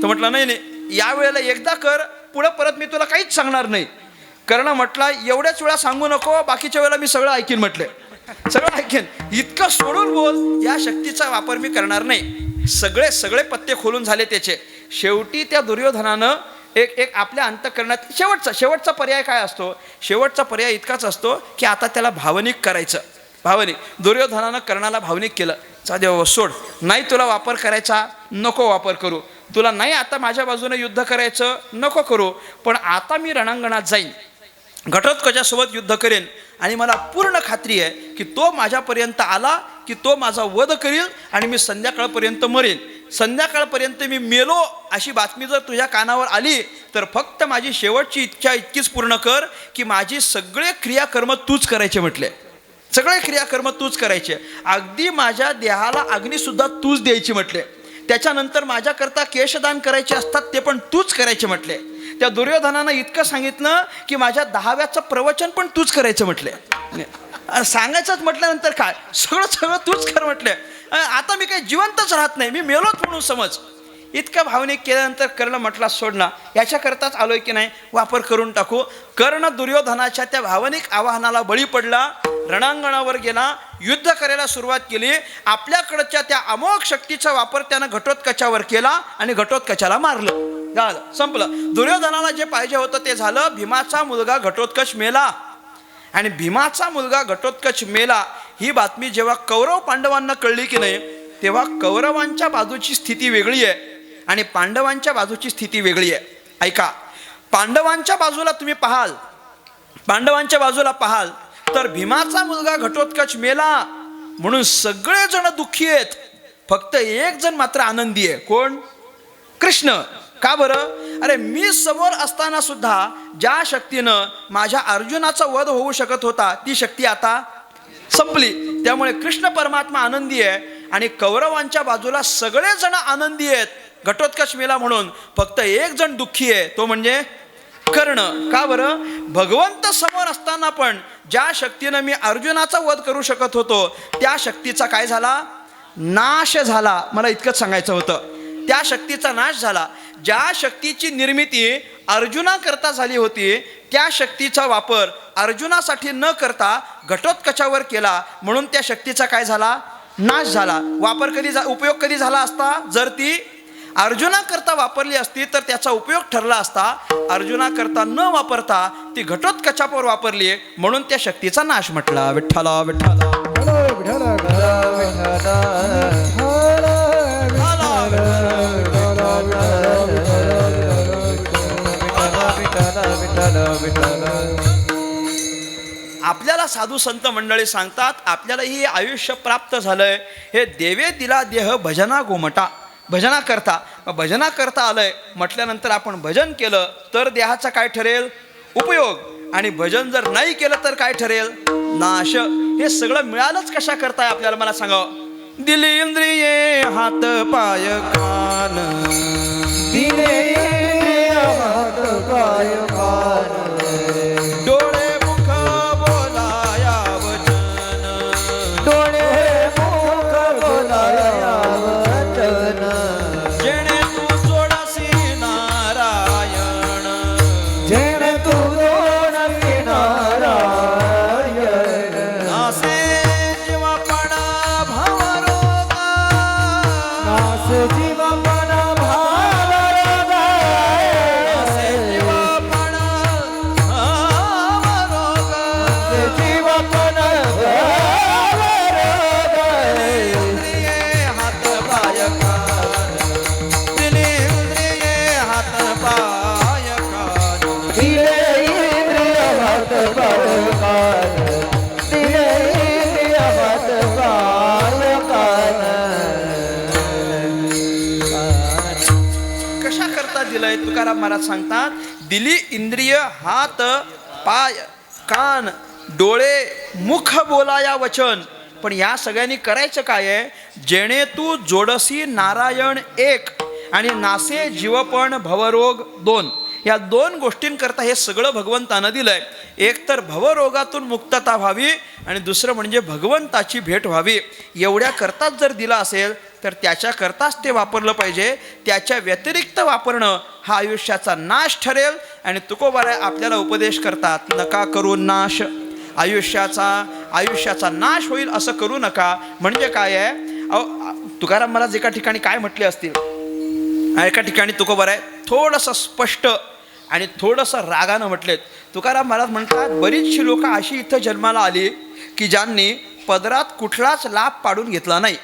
Speaker 1: तो म्हटला, नाही, या वेळेला एकदा कर, पुढं परत मी तुला काहीच सांगणार नाही. कर्ण म्हटला, एवढ्याच वेळा सांगू नको, बाकीच्या वेळेला मी सगळं ऐकीन. म्हटलं सगळं ऐकेन, इतकं सोडून बोल, या शक्तीचा वापर मी करणार नाही. सगळे पत्ते खोलून झाले त्याचे. शेवटी त्या दुर्योधनानं एक आपल्या अंतःकरणात शेवटचा पर्याय काय असतो? शेवटचा पर्याय इतकाच असतो की आता त्याला भावनिक करायचं. दुर्योधनानं कर्णाला भावनिक केलं. देव सोड, नाही तुला वापर करायचा, नको वापर करू. तुला नाही आता माझ्या बाजूने युद्ध करायचं, नको करू. पण आता मी रणांगणात जाईन, घटोत्कचासोबत युद्ध करेन आणि मला पूर्ण खात्री आहे की तो माझ्यापर्यंत आला की तो माझा वध करील आणि मी संध्याकाळपर्यंत मरेन. संध्याकाळपर्यंत मी मेलो अशी बातमी जर तुझ्या कानावर आली तर फक्त माझी शेवटची इच्छा इतकीच पूर्ण कर की माझी सगळे क्रियाकर्म तूच करायचे. म्हटले सगळे क्रियाकर्म तूच करायचे, अगदी माझ्या देहाला अग्नीसुद्धा तूच द्यायची. म्हटले त्याच्यानंतर माझ्याकरता केशदान करायचे असतात ते पण तूच करायचे. म्हटले त्या दुर्योधनानं इतकं सांगितलं की माझ्या 10व्याचं प्रवचन पण तूच करायचं. म्हटले सांगायचंच म्हटल्यानंतर काय सगळं तूच कर. म्हटले आता मी काही जिवंतच राहत नाही, मी मेलोच म्हणून समज. इतकं भावनिक केल्यानंतर कर्ण म्हटला, सोड ना, याच्याकरताच आलोय की नाही, वापर करून टाकू. कर्ण दुर्योधनाच्या त्या भावनिक आवाहनाला बळी पडला, रणांगणावर गेला, युद्ध करायला सुरुवात केली. आपल्याकडच्या त्या अमोघ शक्तीचा वापर त्यानं घटोत्कचावर केला आणि घटोत्कचाला मारलं. झालं, संपलं. दुर्योधनाला जे पाहिजे होतं ते झालं. भीमाचा मुलगा घटोत्कच मेला. आणि भीमाचा मुलगा घटोत्कच मेला ही बातमी जेव्हा कौरव पांडवांना कळली की नाही, तेव्हा कौरवांच्या बाजूची स्थिती वेगळी आहे आणि पांडवांच्या बाजूची स्थिती वेगळी आहे. ऐका, पांडवांच्या बाजूला तुम्ही पाहाल, तर भीमाचा मुलगा घटोत्कच मेला म्हणून सगळेजण दुःखी आहेत, फक्त एक जण मात्र आनंदी आहे. कोण? कृष्ण. का बरं? अरे मी समोर असताना सुद्धा ज्या शक्तीनं माझ्या अर्जुनाचा वध होऊ शकत होता ती शक्ती आता संपली. त्यामुळे कृष्ण परमात्मा आनंदी आहे आणि कौरवांच्या बाजूला सगळेजण आनंदी आहेत घटोत्कच मेला म्हणून, फक्त एक जण दुःखी आहे, तो म्हणजे कर्ण. का बरं? भगवंत समोर असताना पण ज्या शक्तीनं मी अर्जुनाचा वध करू शकत होतो त्या शक्तीचा काय झाला? नाश झाला. मला इतकंच सांगायचं होतं, त्या शक्तीचा नाश झाला. ज्या शक्तीची निर्मिती अर्जुनाकरता झाली होती त्या शक्तीचा वापर अर्जुनासाठी न करता घटोत्कचावर केला म्हणून त्या शक्तीचा काय झाला? नाश झाला. उपयोग कधी झाला असता? जर ती अर्जुनाकरता वापरली असती तर त्याचा उपयोग ठरला असता. अर्जुनाकरता न वापरता ती घटोत्कचावर वापरली म्हणून त्या शक्तीचा नाश म्हटला. विठ्ठला विठ्ठला. आपल्याला साधू संत मंडळी सांगतात, आपल्याला हे आयुष्य प्राप्त झालंय, हे देवे दिला देह भजना गोमटा. भजनाकरता. भजनाकरता आलंय म्हटल्यानंतर आपण भजन केलं तर देहाचा काय ठरेल? उपयोग. आणि भजन जर नाही केलं तर काय ठरेल? नाश. हे सगळं मिळालंच कशा करताय आपल्याला मला सांगावं. दिली इंद्रिये हात पाय कान,
Speaker 2: दिले हात पाय कान,
Speaker 1: डोळे मुख बोलाया वचन,
Speaker 2: डोळे मुख बोलाया वचन,
Speaker 1: जेणे तू जोडसी नारायण,
Speaker 2: जेणे तू जोडसी नारायण,
Speaker 1: नासे जीवापणा भावरोगा,
Speaker 2: नास जीवपण भावरोगा,
Speaker 1: नासे जीवापणा भावरोगा,
Speaker 2: जीवपण भावरोगा,
Speaker 1: इंद्रिये हात पाय कान, दिली इंद्रिये हात पाय कान,
Speaker 2: दिले इंद्रिय हात पाय कान, दिले इंद्रिय हात पाय कान.
Speaker 1: कशा करता दिलंय? तुकाराम महाराज सांगतात, दिली इंद्रिय हात पाय कान डोळे मुख बोलाया वचन. पण या सगळ्यांनी करायचं काय आहे? जेणे तू जोडसी नारायण एक आणि नासे जीवपण भवरोग दोन. या दोन गोष्टींकरता हे सगळं भगवंतानं दिलंय. एक तर भवरोगातून मुक्तता व्हावी आणि दुसरं म्हणजे भगवंताची भेट व्हावी. एवढ्या करताच जर दिला असेल तर त्याच्याकरताच ते वापरलं पाहिजे. त्याच्या व्यतिरिक्त वापरणं हा आयुष्याचा नाश ठरेल. आणि तुकोबाराय आपल्याला उपदेश करतात, नका करू नाश. आयुष्याचा नाश होईल असं करू नका. म्हणजे काय आहे? तुकाराम महाराज एका ठिकाणी काय म्हटले असतील? एका ठिकाणी तुकोबाराय थोडंसं स्पष्ट आणि थोडंसं रागानं म्हटलेत. तुकाराम महाराज म्हणतात, बरीचशी लोक अशी इथं जन्माला आली की ज्यांनी पदरात कुठलाच लाभ पाडून घेतला नाही.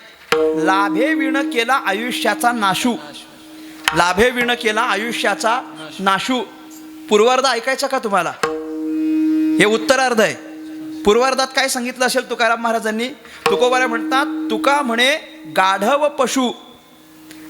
Speaker 1: लाभे विण केला आयुष्याचा नाशू, लाभे विण केला आयुष्याचा नाशू. पूर्वार्ध ऐकायचा का तुम्हाला? हे उत्तरार्ध आहे. पूर्वार्धात काय सांगितलं असेल तुकाराम महाराजांनी? तुकोबाराय म्हणतात, तुका म्हणे गाढव पशु,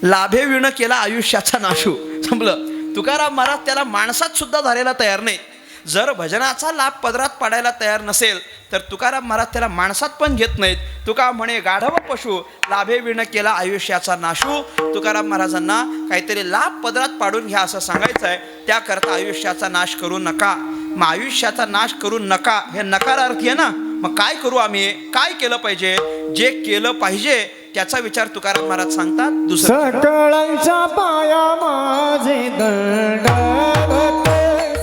Speaker 1: लाभे विण केला आयुष्याचा नाशू. संपलं. तुकाराम महाराज त्याला माणसात सुद्धा धरायला तयार नाही. जर भजनाचा लाभ पदरात पाडायला तयार नसेल तर तुकाराम महाराज त्याला माणसात पण घेत नाहीत. तुका म्हणे गाढव पशु, लाभे विण केला आयुष्याचा नाशू. तुकाराम महाराजांना काहीतरी लाभ पदरात पाडून घ्या असं सांगायचं आहे. त्याकरता आयुष्याचा नाश करू नका. मग आयुष्याचा नाश करू नका हे नकारार्थी आहे ना. मग काय करू आम्ही? काय केलं पाहिजे? जे केलं पाहिजे त्याचा विचार तुकाराम महाराज सांगतात. दुसरं,
Speaker 2: सकळांच्या पाया माझे दंडवत,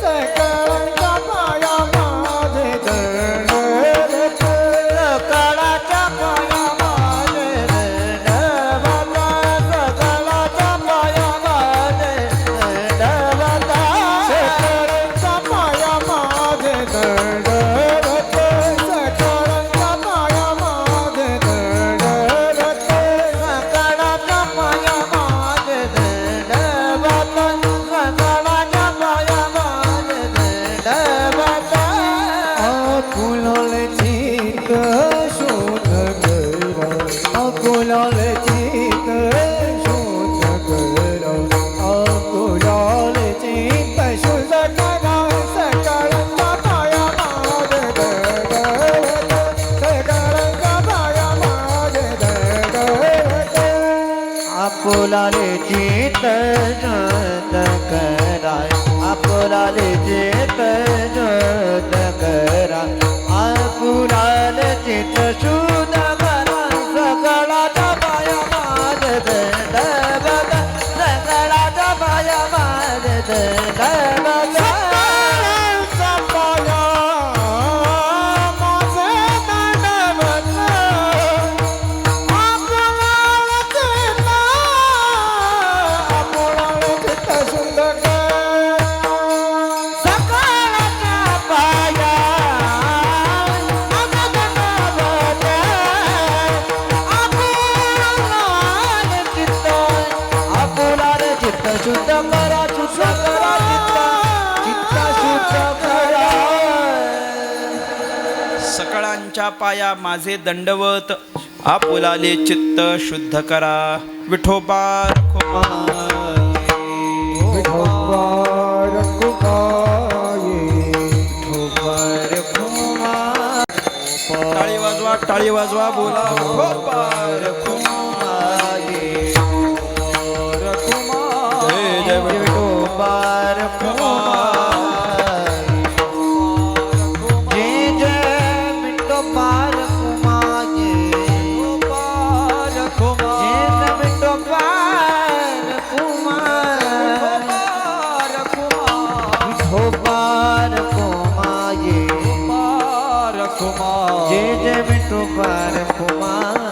Speaker 2: सकळांच्या पाया माझे दंडवत, सकळाच्या पाया माझे दंडवत, सकळाच्या पाया माझे दंडवत, सकळांच्या पाया माझे दंडवत, सकळांच्या पाया माझे दंडवत, सकळाच्या पाया माझे दंडवत, सकळाच्या पाया माझे दंडवत. अकुलाल चित्त शोध करा, अकुलाल चित्त शोध करा, अकुलाल चित्त शोध करा, सकळाच्या पाया माझे दंडवत, सकळाच्या पाया माझे दंडवत. अकुलाल चित्त शोध करा, अकुलाल चित्त शोध करा, अकुलाल चित्त शोध करा, सकळाच्या पाया माझे दंडवत, सकळाच्या पाया माझे दंडवत. सकळाच्या पाया माझे दंडवत, अकुलाल चित्त, अकुलाल चित्त शोध करा, सकळाच्या पाया माझे दंडवत, अकुलाल चित्त, अकुलाल चित्त शुद्ध करा, शुद्ध करा चित्त, चित्त शुद्ध करा.
Speaker 1: सकळांच्या पाया माझे दंडवत. आपुलाले चित्त शुद्ध करा विठोबा रखुमाई.
Speaker 2: विठोबा रखुमाई. विठोबा रखुमाई.
Speaker 1: टाळी वाजवा, टाळी वाजवा, बोला विठोबा रखुमाई. जय जय
Speaker 2: विठोबा रखुमाई. जय जय विठोबा रखुमाई. जय जय विठोबा रखुमाई. विठोबा रखुमाई. जय जय विठोबा रखुमाई.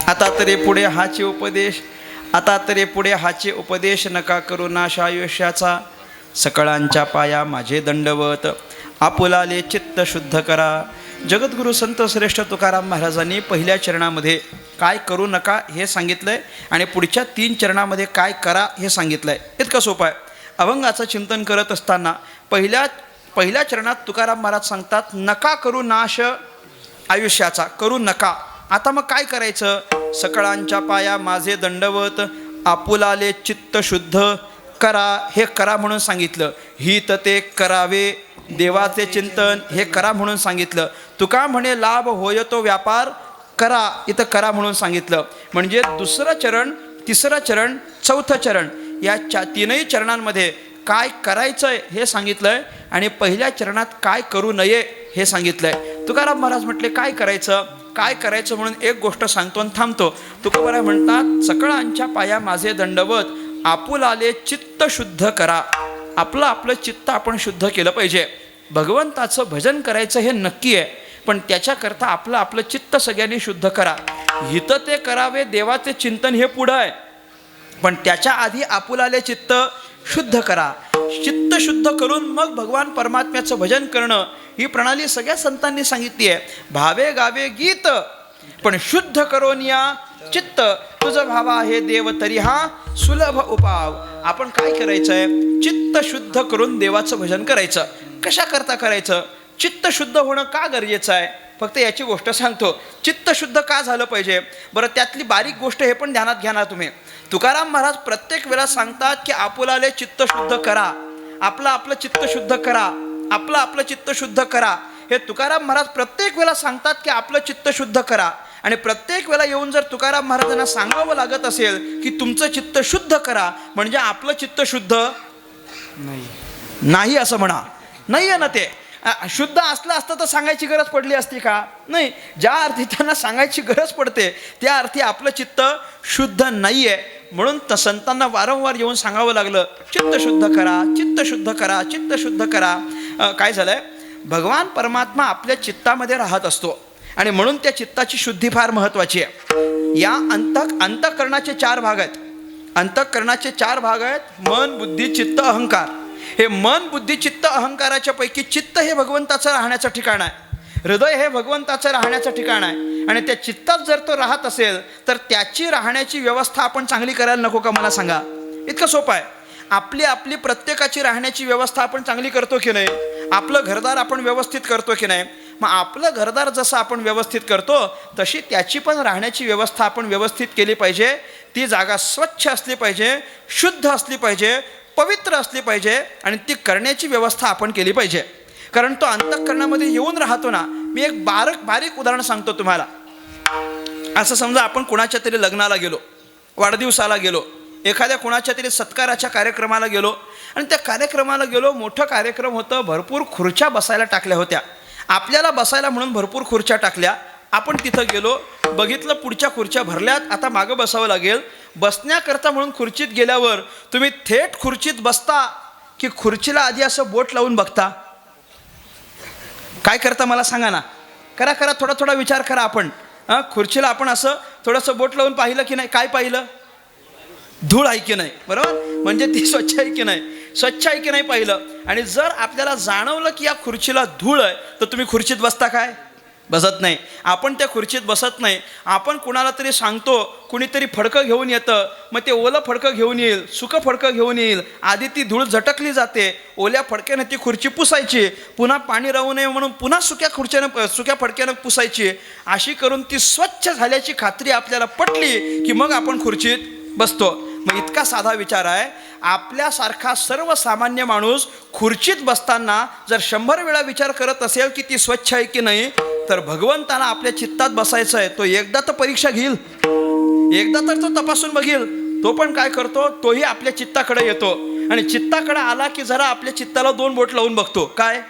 Speaker 1: आता तरी पुढे हाचे उपदेश नका करू नाश आयुष्याचा. सकळांच्या पाया माझे दंडवत आपुलाले चित्त शुद्ध करा. जगद्गुरु संत श्रेष्ठ तुकाराम महाराजांनी पहिल्या चरणामध्ये काय करू नका हे सांगितलंय आणि पुढच्या 3 चरणामध्ये काय करा हे सांगितलंय. इतकं सोपं आहे. अभंगाचं चिंतन करत असताना पहिल्या चरणात तुकाराम महाराज सांगतात नका करू नाश आयुष्याचा, करू नका. आता मग काय करायचं? सकळांच्या पाया माझे दंडवत आपुलाले चित्त शुद्ध करा, हे करा म्हणून सांगितलं. हित ते करावे देवाचे चिंतन, हे करा म्हणून सांगितलं. तुका म्हणे लाभ होय तो व्यापार करा, इथं करा म्हणून सांगितलं. म्हणजे दुसरं चरण, तिसरं चरण, चौथं चरण या 3ही चरणांमध्ये काय करायचंय हे सांगितलंय आणि पहिल्या चरणात काय करू नये हे सांगितलंय. तुकाराम महाराज म्हटले काय करायचं, काय करायचं म्हणून एक गोष्ट सांगतो आणि थांबतो. तुकोबाराय म्हणतात सकळांच्या पाया माझे दंडवत आपुलाले चित्त शुद्ध करा. आपलं चित्त आपण शुद्ध केलं पाहिजे. भगवंताचं भजन करायचं हे नक्की आहे, पण त्याच्याकरता आपलं चित्त सगळ्यांनी शुद्ध करा. हित ते करावे देवाचे चिंतन हे पुढं आहे, पण त्याच्या आधी आपुलाले चित्त शुद्ध करा. चित्त शुद्ध करून मग भगवान परमात्म्याचं भजन करणं ही प्रणाली सगळ्या संतांनी सांगितली आहे. भावे गावे गीत पण शुद्ध करून या चित्त तुझं भावा हे देव तरी हा सुलभ उपाव. आपण काय करायचंय? चित्त शुद्ध करून देवाचं भजन करायचं. कशा करता करायचं? चित्त शुद्ध होणं का गरजेचं आहे? फक्त याची गोष्ट सांगतो. चित्त शुद्ध का झालं पाहिजे? बरं, त्यातली बारीक गोष्ट हे पण ध्यानात घ्या ना तुम्ही. तुकाराम महाराज प्रत्येक वेळा सांगतात की आपुलाले चित्त शुद्ध करा, आपलं चित्त शुद्ध करा, आपलं चित्त शुद्ध करा. हे तुकाराम महाराज प्रत्येक वेळा सांगतात की आपलं चित्त शुद्ध करा. आणि प्रत्येक वेळा येऊन जर तुकाराम महाराजांना सांगावं लागत असेल की तुमचं चित्त शुद्ध करा, म्हणजे आपलं चित्त शुद्ध नाही असं म्हणा. नाही आहे ना ते. शुद्ध असलं असतं तर सांगायची गरज पडली असती का? नाही. ज्या अर्थी त्यांना सांगायची गरज पडते त्या अर्थी आपलं चित्त शुद्ध नाही आहे. म्हणून संतांना वारंवार येऊन सांगावं लागलं, चित्त शुद्ध करा, चित्त शुद्ध करा, चित्त शुद्ध करा. काय झालंय, भगवान परमात्मा आपल्या चित्तामध्ये राहत असतो आणि म्हणून त्या चित्ताची शुद्धी फार महत्त्वाची आहे. या अंतःकरणाचे 4 भाग आहेत. अंतःकरणाचे 4 भाग आहेत: मन, बुद्धी, चित्त, अहंकार. हे मन, बुद्धी, चित्त, अहंकाराच्या पैकी चित्त हे भगवंताचं राहण्याचं ठिकाण आहे. हृदय हे भगवंताचं राहण्याचं ठिकाण आहे. आणि त्या चित्तात जर तो राहत असेल तर त्याची राहण्याची व्यवस्था आपण चांगली करायला नको का? मला सांगा. इतकं सोपं आहे. आपली प्रत्येकाची राहण्याची व्यवस्था आपण चांगली करतो की नाही? आपलं घरदार आपण व्यवस्थित करतो की नाही? मग आपलं घरदार जसं आपण व्यवस्थित करतो तशी त्याची पण राहण्याची व्यवस्था आपण व्यवस्थित केली पाहिजे. ती जागा स्वच्छ असली पाहिजे, शुद्ध असली पाहिजे, पवित्र असली पाहिजे आणि ती करण्याची व्यवस्था आपण केली पाहिजे. कारण तो अंतःकरणामध्ये येऊन राहतो ना. मी एक बारीक उदाहरण सांगतो तुम्हाला. असं समजा आपण कुणाच्या तरी लग्नाला गेलो, वाढदिवसाला गेलो, एखाद्या कुणाच्या तरी सत्काराच्या कार्यक्रमाला गेलो आणि त्या कार्यक्रमाला गेलो. मोठं कार्यक्रम होतं, भरपूर खुर्च्या बसायला टाकल्या होत्या. आपल्याला बसायला म्हणून भरपूर खुर्च्या टाकल्या. आपण तिथं गेलो, बघितलं पुढच्या खुर्च्या भरल्यात, आता मागं बसावं लागेल. बसण्याकरता म्हणून खुर्चीत गेल्यावर तुम्ही थेट खुर्चीत बसता की खुर्चीला आधी असं बोट लावून बघता? काय करता मला सांगा ना. करा थोडा विचार करा. आपण खुर्चीला आपण असं थोडंसं बोट लावून पाहिलं की नाही? काय पाहिलं? धूळ आहे की नाही, बरोबर? म्हणजे ती स्वच्छ आहे की नाही, स्वच्छ आहे की नाही पाहिलं. आणि जर आपल्याला जाणवलं की या खुर्चीला धूळ आहे तर तुम्ही खुर्चीत बसता काय? बसत नाही. आपण त्या खुर्चीत बसत नाही. आपण कुणाला तरी सांगतो, कुणीतरी फडकं घेऊन येतं, मग ते ओलं फडकं घेऊन येईल, सुकं फडकं घेऊन येईल. आधी ती धूळ झटकली जाते, ओल्या फडक्याने ती खुर्ची पुसायची, पुन्हा पाणी राहू नये म्हणून पुन्हा सुक्या फडक्यानं पुसायची. अशी करून ती स्वच्छ झाल्याची खात्री आपल्याला पटली की मग आपण खुर्चीत बसतो. मग इतका साधा विचार आहे. आपल्यासारखा सर्वसामान्य माणूस खुर्चीत बसताना जर 100 वेळा विचार करत असेल की ती स्वच्छ आहे की नाही, तर भगवंताला आपल्या चित्तात बसायचं आहे. तो एकदा तर परीक्षा घेईल, एकदा तर तो तपासून बघेल. तो पण काय करतो, तोही आपल्या चित्ताकडे येतो आणि चित्ताकडे आला की जरा आपल्या चित्ताला 2 बोट लावून बघतो. काय?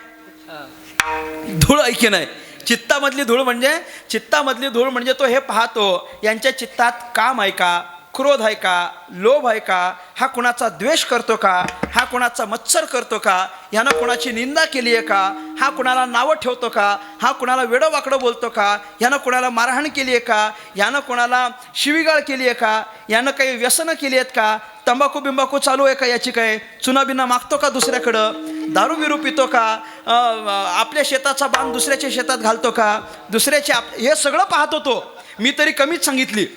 Speaker 1: धूळ आहे की नाही. चित्तामधली धूळ म्हणजे तो हे पाहतो, यांच्या चित्तात काम आहे का, क्रोध आहे का, लोभ आहे का, हा कुणाचा द्वेष करतो का, हा कुणाचा मत्सर करतो का, ह्यानं कुणाची निंदा केली आहे का, हा कुणाला नावं ठेवतो का, हा कुणाला वेडं वाकडं बोलतो का, ह्यानं कुणाला मारहाण केली आहे का, ह्यानं कुणाला शिवीगाळ केली आहे का, यानं काही व्यसनं केली आहेत का, तंबाखू बिंबाखू चालू आहे का, याची काय चुनाबिना मागतो का दुसऱ्याकडं, दारू बिरू पितो का, आपल्या शेताचा बांध दुसऱ्याच्या शेतात घालतो का, हे सगळं पाहतो तो. मी तरी कमीच सांगितली,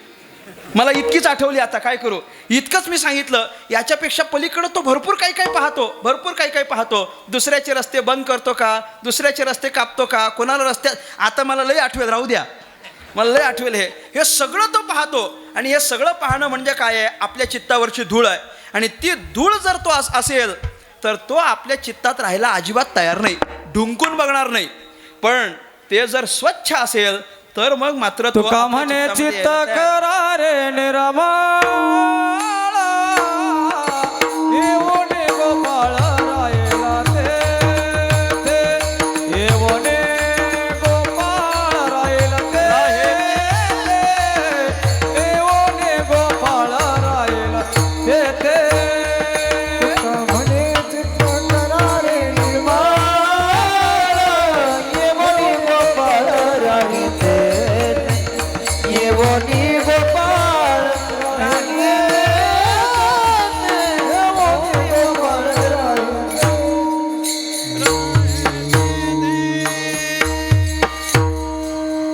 Speaker 1: मला इतकीच आठवली. आता काय करू, इतकंच मी सांगितलं. याच्यापेक्षा पलीकडं तो भरपूर काही काही पाहतो. दुसऱ्याचे रस्ते बंद करतो का, दुसऱ्याचे रस्ते कापतो का, कोणाला रस्त्यात, आता मला लय आठवेल, राहू द्या, मला लय आठवेल. हे सगळं तो पाहतो. आणि हे सगळं पाहणं म्हणजे काय आहे, आपल्या चित्तावरची धूळ आहे. आणि ती धूळ जर तो असेल तर तो आपल्या चित्तात राहायला अजिबात तयार नाही, ढुंकून बघणार नाही. पण ते जर स्वच्छ असेल तर मग मात्र
Speaker 2: तुका म्हणे चित्त करा रे निर्मळ, येवोने गोपाळ रायला ते, येवोने गोपाळ रायला ते, येवोने गोपाळ रायला ते. तुका म्हणे चित्त करा रे निर्मळ, येवोने गोपाळ रायला येवोनी गोपाळ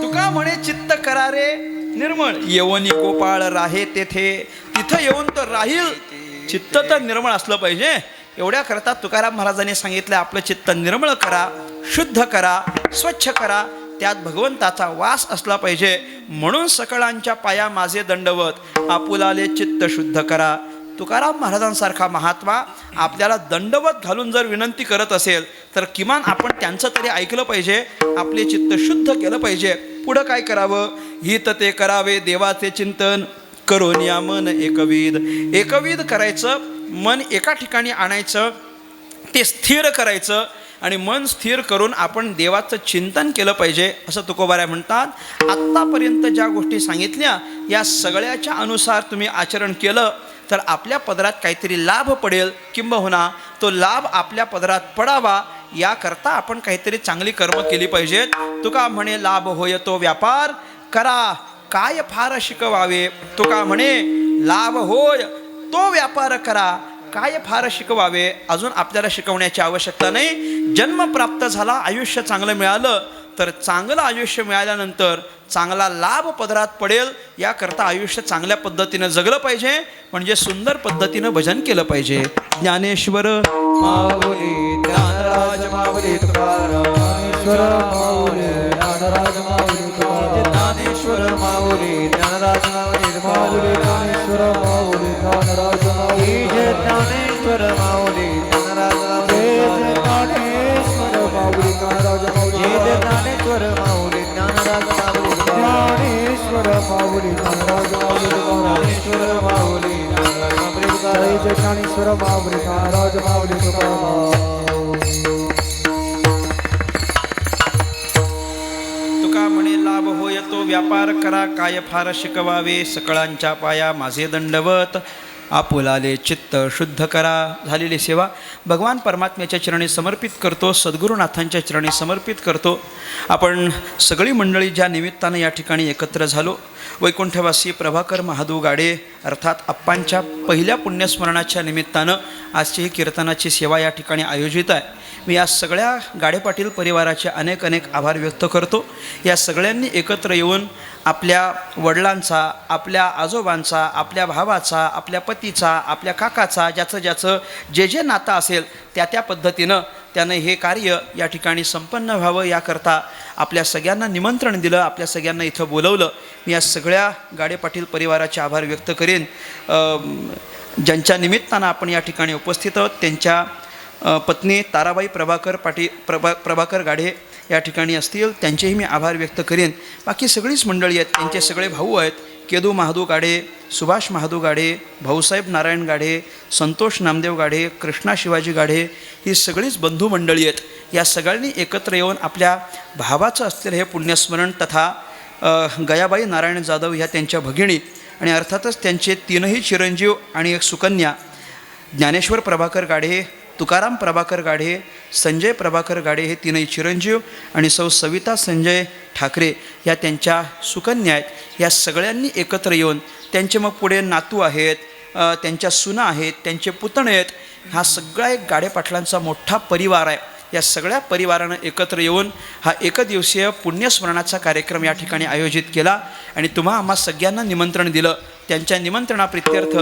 Speaker 1: तुका म्हणे चित्त करा रे निर्मळ, येवोनी गोपाळ राहे तेथे. तिथं येऊन तर राहील. चित्त तर निर्मळ असलं पाहिजे. एवढ्या करता तुकाराम महाराजांनी सांगितलं, आपलं चित्त निर्मळ करा, शुद्ध करा, स्वच्छ करा, त्यात भगवंताचा वास असला पाहिजे. म्हणून सकळांच्या पाया माझे दंडवत, आपुलाले चित्त शुद्ध करा. तुकाराम महाराजांसारखा महात्मा आपल्याला दंडवत घालून जर विनंती करत असेल तर किमान आपण त्यांचं तरी ऐकलं पाहिजे, आपले चित्त शुद्ध केलं पाहिजे. पुढं काय करावं, हित ते करावे देवाचे चिंतन, करून या मन एकविध. एकविध करायचं, मन एका ठिकाणी आणायचं ते स्थिर करायचं आणि मन स्थिर करून आपण देवाचं चिंतन केलं पाहिजे असं तुकोबाराय म्हणतात. आत्तापर्यंत ज्या गोष्टी सांगितल्या या सगळ्याच्या अनुसार तुम्ही आचरण केलं तर आपल्या पदरात काहीतरी लाभ पडेल, किंबहुना तो लाभ आपल्या पदरात पडावा याकरता आपण काहीतरी चांगली कर्म केली पाहिजेत. तुका म्हणे लाभ होय तो व्यापार करा, काय फार शिकवावे. तुका म्हणे लाभ होय तो व्यापार करा, काय फार शिकवावे. अजून आपल्याला शिकवण्याची आवश्यकता नाही. जन्म प्राप्त झाला, आयुष्य चांगलं मिळालं तर चांगलं आयुष्य मिळाल्यानंतर चांगला लाभ पदरात पडेल याकरता आयुष्य चांगल्या पद्धतीनं जगलं पाहिजे, म्हणजे सुंदर पद्धतीनं भजन केलं पाहिजे. ज्ञानेश्वर
Speaker 2: माऊली ज्ञानराज माऊली तुकाराम, ज्ञानेश्वर माऊली ज्ञानराज माऊली तुकाराम, ज्ञानेश्वर माऊली ज्ञानराज माऊली माऊली ज्ञानेश्वर माऊली ज्ञानराज माऊली, ज्ञानेश्वर माऊली ज्ञानराज ज्ञानेश्वर माऊली ज्ञानराज माऊली, ज्ञानेश्वर माऊली ज्ञानराज माऊली, ज्ञानेश्वर माऊली ज्ञानराज माऊली, ज्ञानेश्वर माऊली ज्ञानराज माऊली, ज्ञानेश्वर माऊली ज्ञानराज माऊली
Speaker 1: तुका म्हणे लाभ होय तो व्यापार करा, काय फार शिकवावे. सकळांच्या पाया माझे दंडवत, आपुलाले चित्त शुद्ध करा. झालेली सेवा भगवान परमात्म्याच्या चरणी समर्पित करतो, सद्गुरुनाथांच्या चरणी समर्पित करतो. आपण सगळी मंडळी ज्या निमित्तानं या ठिकाणी एकत्र झालो, वैकुंठवासी प्रभाकर महादेव गाडे अर्थात आप्पांच्या पहिल्या पुण्यस्मरणाच्या निमित्तानं आजची ही कीर्तनाची सेवा या ठिकाणी आयोजित आहे. मी या सगळ्या गाडे पाटील परिवाराचे अनेक अनेक आभार व्यक्त करतो. या सगळ्यांनी एकत्र येऊन आपल्या वडिलांचा, आपल्या आजोबांचा, आपल्या भावाचा, आपल्या पतीचा, आपल्या काकाचा, ज्याचं ज्याचं जे जे नातं असेल त्या पद्धतीनं त्यानं हे कार्य या ठिकाणी संपन्न व्हावं याकरता आपल्या सगळ्यांना निमंत्रण दिलं, आपल्या सगळ्यांना इथं बोलवलं. मी या सगळ्या गाडे पाटील परिवाराचे आभार व्यक्त करेन. ज्यांच्या निमित्तानं आपण या ठिकाणी उपस्थित आहोत त्यांच्या पत्नी ताराबाई प्रभाकर गाढे या ठिकाणी असतील, त्यांचेही मी आभार व्यक्त करेन. बाकी सगळीच मंडळी आहेत, त्यांचे सगळे भाऊ आहेत. केदू महादू गाडे, सुभाष महादू गाडे, भाऊसाहेब नारायण गाडे, संतोष नामदेव गाडे, कृष्णा शिवाजी गाडे, ही सगळीच बंधू मंडळी आहेत. या सगळ्यांनी एकत्र येऊन आपल्या भावाचं असलेलं हे पुण्यस्मरण तथा गयाबाई नारायण जाधव ह्या त्यांच्या भगिनी आणि अर्थातच त्यांचे तीनही चिरंजीव आणि एक सुकन्या ज्ञानेश्वर प्रभाकर गाढे, तुकाराम प्रभाकर गाढे, संजय प्रभाकर गाढे हे तीनही चिरंजीव आणि सौ सविता संजय ठाकरे या त्यांच्या सुकन्या आहेत. या सगळ्यांनी एकत्र येऊन त्यांचे मग पुढे नातू आहेत, त्यांच्या सुना आहेत, त्यांचे पुतणे आहेत. हा सगळा एक गाडे पाटलांचा मोठा परिवार आहे. या सगळ्या परिवारानं एकत्र येऊन हा एकदिवसीय पुण्यस्मरणाचा कार्यक्रम या ठिकाणी आयोजित केला आणि तुम्हा आम्हा सगळ्यांना निमंत्रण दिलं. त्यांच्या निमंत्रणाप्रित्यर्थ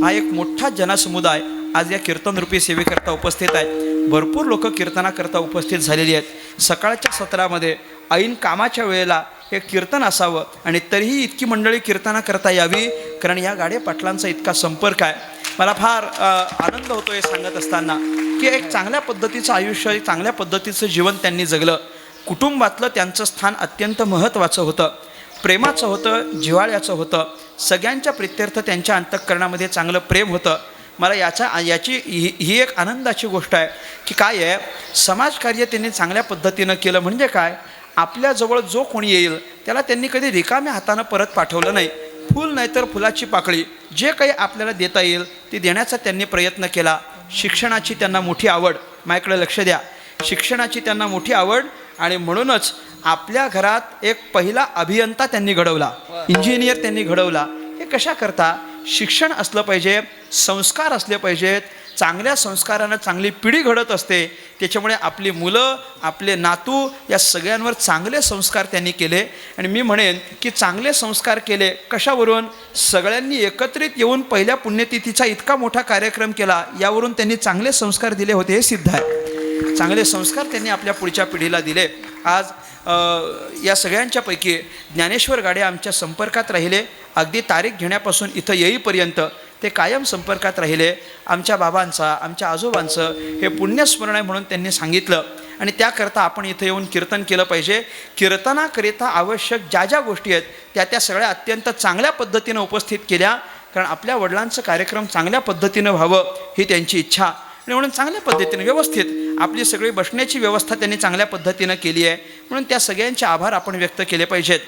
Speaker 1: हा एक मोठा जनसमुदाय आज या कीर्तनरूपी सेवेकरता उपस्थित आहे. भरपूर लोक कीर्तनाकरता उपस्थित झालेली आहेत. सकाळच्या सत्रामध्ये ऐन कामाच्या वेळेला हे कीर्तन असावं आणि तरीही इतकी मंडळी कीर्तनाकरता यावी, कारण या गाडे पाटलांचा इतका संपर्क आहे. मला फार आनंद होतो हे सांगत असताना की एक चांगल्या पद्धतीचं आयुष्य, एक चांगल्या पद्धतीचं जीवन त्यांनी जगलं. कुटुंबातलं त्यांचं स्थान अत्यंत महत्त्वाचं होतं, प्रेमाचं होतं, जिव्हाळ्याचं होतं. सगळ्यांच्या प्रित्यर्थ त्यांच्या अंतःकरणामध्ये चांगलं प्रेम होतं. मला याची ही एक आनंदाची गोष्ट आहे की काय आहे, समाजकार्य त्यांनी चांगल्या पद्धतीनं केलं. म्हणजे काय, आपल्याजवळ जो कोणी येईल त्याला त्यांनी कधी रिकाम्या हातानं परत पाठवलं नाही. फूल नाही तर फुलाची पाकळी, जे काही आपल्याला देता येईल ते देण्याचा त्यांनी प्रयत्न केला. शिक्षणाची त्यांना मोठी आवड, माझ्याकडे लक्ष द्या, शिक्षणाची त्यांना मोठी आवड आणि म्हणूनच आपल्या घरात एक पहिला अभियंता त्यांनी घडवला, इंजिनियर त्यांनी घडवला. हे कशा करता, शिक्षण असलं पाहिजे, संस्कार असले पाहिजेत. चांगल्या संस्कारानं चांगली पिढी घडत असते. त्याच्यामुळे आपली मुलं, आपले नातू या सगळ्यांवर चांगले संस्कार त्यांनी केले. आणि मी म्हणेन की चांगले संस्कार केले कशावरून, सगळ्यांनी एकत्रित येऊन पहिल्या पुण्यतिथीचा इतका मोठा कार्यक्रम केला, यावरून त्यांनी चांगले संस्कार दिले होते हे सिद्ध आहे. चांगले संस्कार त्यांनी आपल्या पुढच्या पिढीला दिले. आज या सगळ्यांच्यापैकी ज्ञानेश्वर गाडे आमच्या संपर्कात राहिले. अगदी तारीख घेण्यापासून इथं येईपर्यंत ते कायम संपर्कात राहिले. आमच्या बाबांचा, आमच्या आजोबांचं हे पुण्यस्मरण आहे म्हणून त्यांनी सांगितलं आणि त्याकरता आपण इथं येऊन कीर्तन केलं पाहिजे. कीर्तनाकरिता आवश्यक ज्या ज्या गोष्टी आहेत त्या सगळ्या अत्यंत चांगल्या पद्धतीनं उपस्थित केल्या, कारण आपल्या वडिलांचं कार्यक्रम चांगल्या पद्धतीनं व्हावं ही त्यांची इच्छा. आणि म्हणून चांगल्या पद्धतीने व्यवस्थित आपली सगळी बसण्याची व्यवस्था त्यांनी चांगल्या पद्धतीनं केली आहे. म्हणून त्या सगळ्यांचे आभार आपण व्यक्त केले पाहिजेत.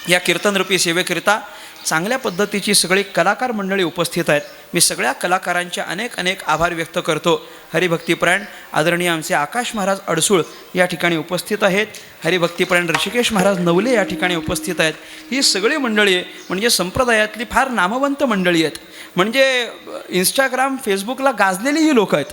Speaker 1: या कीर्तनरूपी सेवेकरिता चांगल्या पद्धतीची सगळी कलाकार मंडळी उपस्थित आहेत. मी सगळ्या कलाकारांचे अनेक अनेक आभार व्यक्त करतो. हरिभक्तीपरायण आदरणीय आमचे आकाश महाराज अडसूळ या ठिकाणी उपस्थित आहेत. हरिभक्तीपरायण ऋषिकेश महाराज नवले या ठिकाणी उपस्थित आहेत. ही सगळी मंडळी म्हणजे संप्रदायातली फार नामवंत मंडळी आहेत. म्हणजे इंस्टाग्राम फेसबुकला गाजलेली ही लोक आहेत.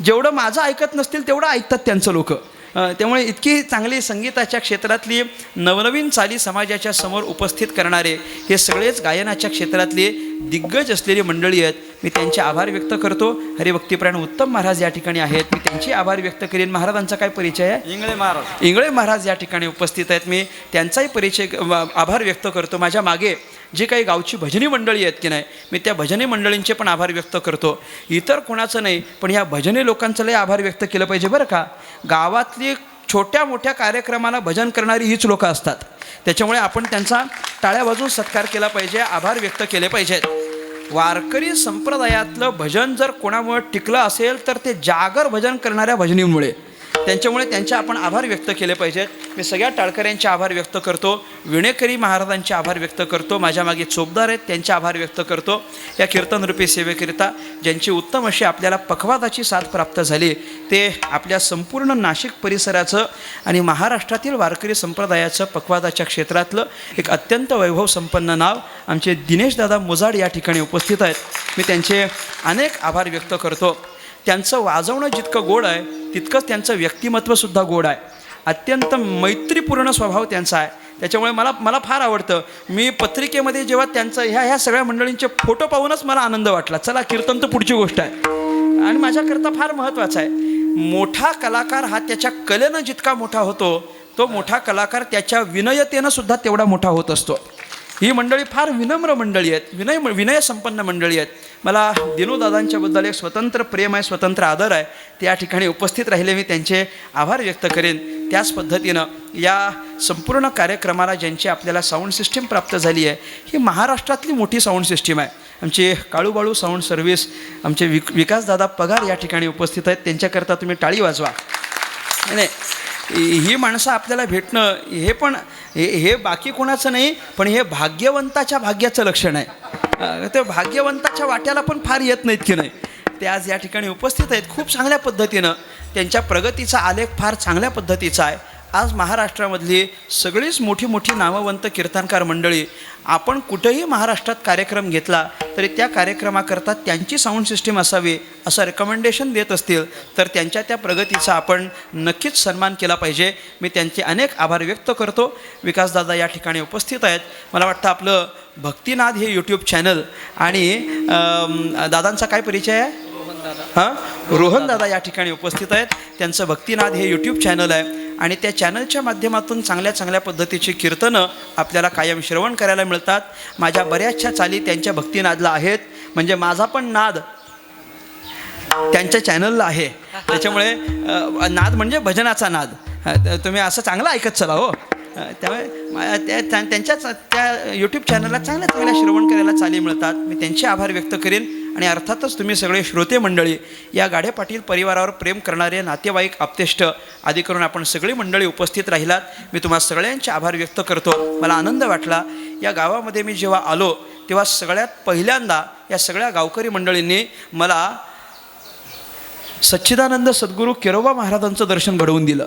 Speaker 1: जेवढं माझं ऐकत नसतील तेवढं ऐकतात त्यांचं लोक. त्यामुळे इतकी चांगली संगीताच्या क्षेत्रातली नवनवीन चाली समाजाच्या समोर उपस्थित करणारे हे सगळेच गायनाच्या क्षेत्रातले दिग्गज असलेली मंडळी आहेत. मी त्यांचे आभार व्यक्त करतो. हरिभक्तीपरायण उत्तम महाराज या ठिकाणी आहेत. मी त्यांचे आभार व्यक्त करेन. महाराजांचा काय परिचय आहे? इंगळे महाराज या ठिकाणी उपस्थित आहेत. मी त्यांचाही परिचय आभार व्यक्त करतो. माझ्या मागे जी काही गावची भजनी मंडळी आहेत की नाही, मी त्या भजनी मंडळींचे पण आभार व्यक्त करतो. इतर कोणाचं नाही, पण ह्या भजनी लोकांचं लय आभार व्यक्त केलं पाहिजे बरं का. गावातली छोट्या मोठ्या कार्यक्रमाला भजन करणारी हीच लोकं असतात. त्याच्यामुळे आपण त्यांचा टाळ्या वाजवून सत्कार केला पाहिजे, आभार व्यक्त केले पाहिजेत. वारकरी संप्रदायातलं भजन जर कोणामुळे टिकलं असेल तर ते जागर भजन करणाऱ्या भजनीमुळे. त्यांच्यामुळे त्यांचे आपण आभार व्यक्त केले पाहिजेत. मी सगळ्या टाळकऱ्यांचे आभार व्यक्त करतो. विणेकरी महाराजांचे आभार व्यक्त करतो. माझ्या मागे चोपदार आहेत त्यांचे आभार व्यक्त करतो. या कीर्तनरूपी सेवेकरिता ज्यांची उत्तम अशी आपल्याला पखवादाची साथ प्राप्त झाली, ते आपल्या संपूर्ण नाशिक परिसराचं आणि महाराष्ट्रातील वारकरी संप्रदायाचं पखवादाच्या क्षेत्रातलं एक अत्यंत वैभव संपन्न नाव आमचे दिनेशदादा मोजाड या ठिकाणी उपस्थित आहेत. मी त्यांचे अनेक आभार व्यक्त करतो. त्यांचं वाजवणं जितकं गोड आहे तितकंच त्यांचं व्यक्तिमत्वसुद्धा गोड आहे. अत्यंत मैत्रीपूर्ण स्वभाव त्यांचा आहे. त्याच्यामुळे मला फार आवडतं. मी पत्रिकेमध्ये जेव्हा त्यांचं ह्या सगळ्या मंडळींचे फोटो पाहूनच मला आनंद वाटला. चला, कीर्तन तर पुढची गोष्ट आहे आणि माझ्याकरता फार महत्त्वाचं आहे. मोठा कलाकार हा त्याच्या कलेनं जितका मोठा होतो, तो मोठा कलाकार त्याच्या विनयतेनं सुद्धा तेवढा मोठा होत असतो. ही मंडळी फार विनम्र मंडळी आहेत, विनयसंपन्न मंडळी आहेत. मला दिनूदादांच्याबद्दल एक स्वतंत्र प्रेम आहे, स्वतंत्र आदर आहे. ते या ठिकाणी उपस्थित राहिले. मी त्यांचे आभार व्यक्त करेन. त्याच पद्धतीनं या संपूर्ण कार्यक्रमाला ज्यांची आपल्याला साऊंड सिस्टीम प्राप्त झाली आहे, ही महाराष्ट्रातली मोठी साऊंड सिस्टीम आहे. आमचे काळूबाळू साऊंड सर्व्हिस, आमचे विकासदादा पगार या ठिकाणी उपस्थित आहेत. त्यांच्याकरता तुम्ही टाळी वाजवा. नाही, ही माणसं आपल्याला भेटणं हे बाकी कोणाचं नाही, पण हे भाग्यवंताच्या भाग्याचं लक्षण आहे. ते भाग्यवंताच्या वाट्याला पण फार येत नाहीत की नाही. ते आज या ठिकाणी उपस्थित आहेत. खूप चांगल्या पद्धतीनं त्यांच्या प्रगतीचा आलेख फार चांगल्या पद्धतीचा आहे. आज महाराष्ट्रामधली सगळीच मोठी नामवंत कीर्तनकार मंडळी, आपण कुठेही महाराष्ट्रात कार्यक्रम घेतला तरी त्या कार्यक्रमाकरता त्यांची साऊंड सिस्टीम असावी असं रेकमेंडेशन देत असतील तर त्यांच्या त्या प्रगतीचा आपण नक्कीच सन्मान केला पाहिजे. मी त्यांचे अनेक आभार व्यक्त करतो. विकासदादा या ठिकाणी उपस्थित आहेत. मला वाटतं आपलं भक्तिनाद हे यूट्यूब चॅनल आणि दादांचा काय परिचय आहे? रोहनदादा या ठिकाणी उपस्थित आहेत. त्यांचं भक्तिनाद हे यूट्यूब चॅनल आहे आणि त्या चॅनलच्या माध्यमातून चांगल्या पद्धतीची कीर्तनं आपल्याला कायम श्रवण करायला मिळतात. माझ्या बऱ्याचशा चाली त्यांच्या भक्तिनादला आहेत. म्हणजे माझा पण नाद त्यांच्या चॅनलला आहे. त्याच्यामुळे नाद म्हणजे भजनाचा नाद. तुम्ही असं चांगलं ऐकत चला हो. त्यामुळे त्या यूट्यूब चॅनलला चांगल्या श्रवण करायला चाली मिळतात. मी त्यांचे आभार व्यक्त करेन. आणि अर्थातच तुम्ही सगळे श्रोते मंडळी, या गाडे पाटील परिवारावर प्रेम करणारे नातेवाईक, आप्तेष्ट आदी करून आपण सगळी मंडळी उपस्थित राहिलात. मी तुम्हा सगळ्यांचे आभार व्यक्त करतो. मला आनंद वाटला. या गावामध्ये मी जेव्हा आलो तेव्हा सगळ्यात पहिल्यांदा या सगळ्या गावकरी मंडळींनी मला सच्चिदानंद सद्गुरू केरोबा महाराजांचं दर्शन घडवून दिलं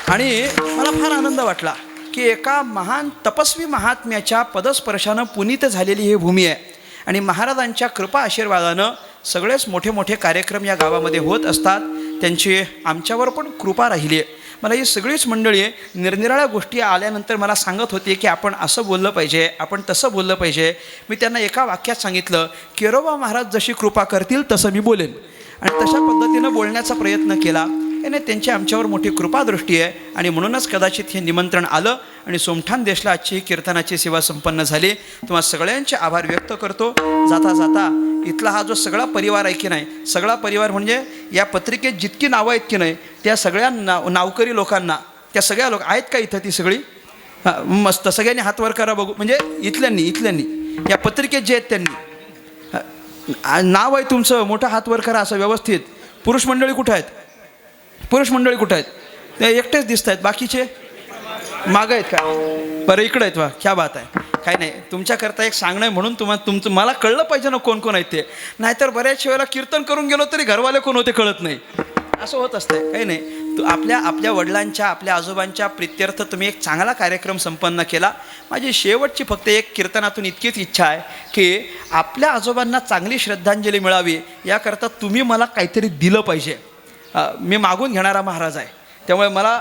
Speaker 1: आणि मला फार आनंद वाटला की एका महान तपस्वी महात्म्याच्या पदस्पर्शानं पुनीत झालेली ही भूमी आहे आणि महाराजांच्या कृपा आशीर्वादानं सगळेच मोठे कार्यक्रम या गावामध्ये होत असतात. त्यांची आमच्यावर पण कृपा राहिली आहे. मला ही सगळीच मंडळी निरनिराळ्या गोष्टी आल्यानंतर मला सांगत होती की आपण असं बोललं पाहिजे, आपण तसं बोललं पाहिजे. मी त्यांना एका वाक्यात सांगितलं, केरोबा महाराज जशी कृपा करतील तसं मी बोलेन आणि तशा पद्धतीनं बोलण्याचा प्रयत्न केला. याने त्यांची आमच्यावर मोठी कृपादृष्टी आहे आणि म्हणूनच कदाचित हे निमंत्रण आलं आणि सोमठाण देशला आजची कीर्तनाची सेवा संपन्न झाली. तुम्हा सगळ्यांचे आभार व्यक्त करतो. जाता जाता इथला हा जो सगळा परिवार आहे की नाही, सगळा परिवार म्हणजे या पत्रिकेत जितकी नावं आहेत की नाही त्या सगळ्या नावकरी लोकांना, त्या सगळ्या लोक आहेत का इथं ती सगळी? मस्त, सगळ्यांनी हात वर करा बघू. म्हणजे इथल्यांनी या पत्रिकेत जे आहेत त्यांनी नाव आहे तुमचं, मोठा हात वर करा असं व्यवस्थित. पुरुष मंडळी कुठं आहेत? पुरुष मंडळी कुठं आहेत? ते एकटेच दिसत आहेत, बाकीचे मागं आहेत का? बरं इकडं आहेत. वा, क्या बात आहे. काय नाही, तुमच्याकरता एक सांगणं आहे म्हणून तुमचं मला कळलं पाहिजे ना कोण कोण आहेत ते. नाहीतर बऱ्याच वेळेला कीर्तन करून गेलो तरी घरवाले कोण होते कळत नाही, असं होत असतंय. काही नाही, आपल्या वडिलांच्या, आपल्या आजोबांच्या प्रित्यर्थ तुम्ही एक चांगला कार्यक्रम संपन्न केला. माझी शेवटची फक्त एक कीर्तनातून इतकीच इच्छा आहे की आपल्या आजोबांना चांगली श्रद्धांजली मिळावी याकरता तुम्ही मला काहीतरी दिलं पाहिजे. मी मागून घेणारा महाराज आहे, त्यामुळे मला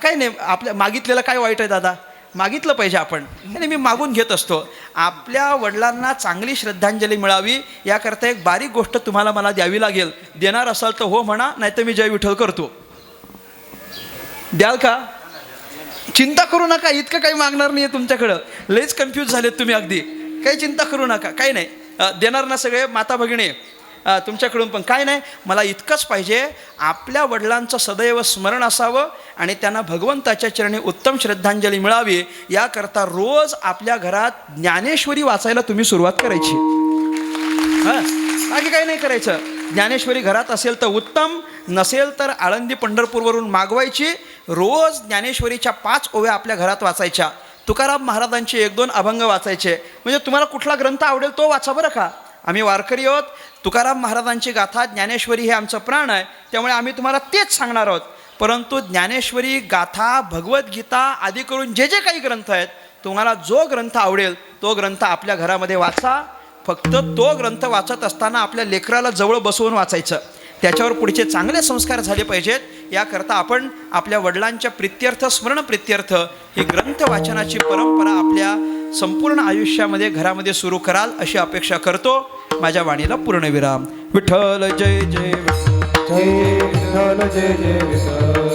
Speaker 1: काय नाही, आपल्या मागितलेलं काय वाईट आहे दादा, मागितलं पाहिजे आपण. आणि मी मागून घेत असतो. आपल्या वडिलांना चांगली श्रद्धांजली मिळावी याकरता एक बारीक गोष्ट तुम्हाला मला द्यावी लागेल. देणार असाल तर हो म्हणा, नाही तर मी जय विठ्ठल करतो. द्याल का? चिंता करू नका, इतकं काही मागणार नाही आहे तुमच्याकडं. लयच कन्फ्यूज झालेत तुम्ही, अगदी काही चिंता करू नका. काही नाही, देणार ना सगळे माता भगिनी तुमच्याकडून पण. काय नाही, मला इतकंच पाहिजे, आपल्या वडिलांचं सदैव स्मरण असावं आणि त्यांना भगवंताच्या चरणी उत्तम श्रद्धांजली मिळावी याकरता रोज आपल्या घरात ज्ञानेश्वरी वाचायला तुम्ही सुरुवात करायची. हां, बाकी काही नाही करायचं. ज्ञानेश्वरी घरात असेल तर उत्तम, नसेल तर आळंदी पंढरपूरवरून मागवायची. रोज ज्ञानेश्वरीच्या 5 ओव्या आपल्या घरात वाचायच्या. तुकाराम महाराजांचे 1-2 अभंग वाचायचे. म्हणजे तुम्हाला कुठला ग्रंथ आवडेल तो वाचा बरं का. आम्ही वारकरी आहोत, तुकाराम महाराजांची गाथा ज्ञानेश्वरी हे आमचं प्राण आहे, त्यामुळे आम्ही तुम्हाला तेच सांगणार आहोत. परंतु ज्ञानेश्वरी, गाथा, भगवद्गीता आदी करून जे जे काही ग्रंथ आहेत, तुम्हाला जो ग्रंथ आवडेल तो ग्रंथ आपल्या घरामध्ये वाचा. फक्त तो ग्रंथ वाचत असताना आपल्या लेकराला जवळ बसवून वाचायचं. त्याच्यावर पुढचे चांगले संस्कार झाले पाहिजेत. याकरता आपण आपल्या वडिलांच्या प्रित्यर्थ, स्मरण प्रित्यर्थ ही ग्रंथ वाचनाची परंपरा आपल्या संपूर्ण आयुष्यामध्ये घरामध्ये सुरू कराल अशी अपेक्षा करतो. माझ्या वाणीला पूर्णविराम. विठ्ठल जय जय
Speaker 2: जय विठ्ठल, जय जय विठ्ठल.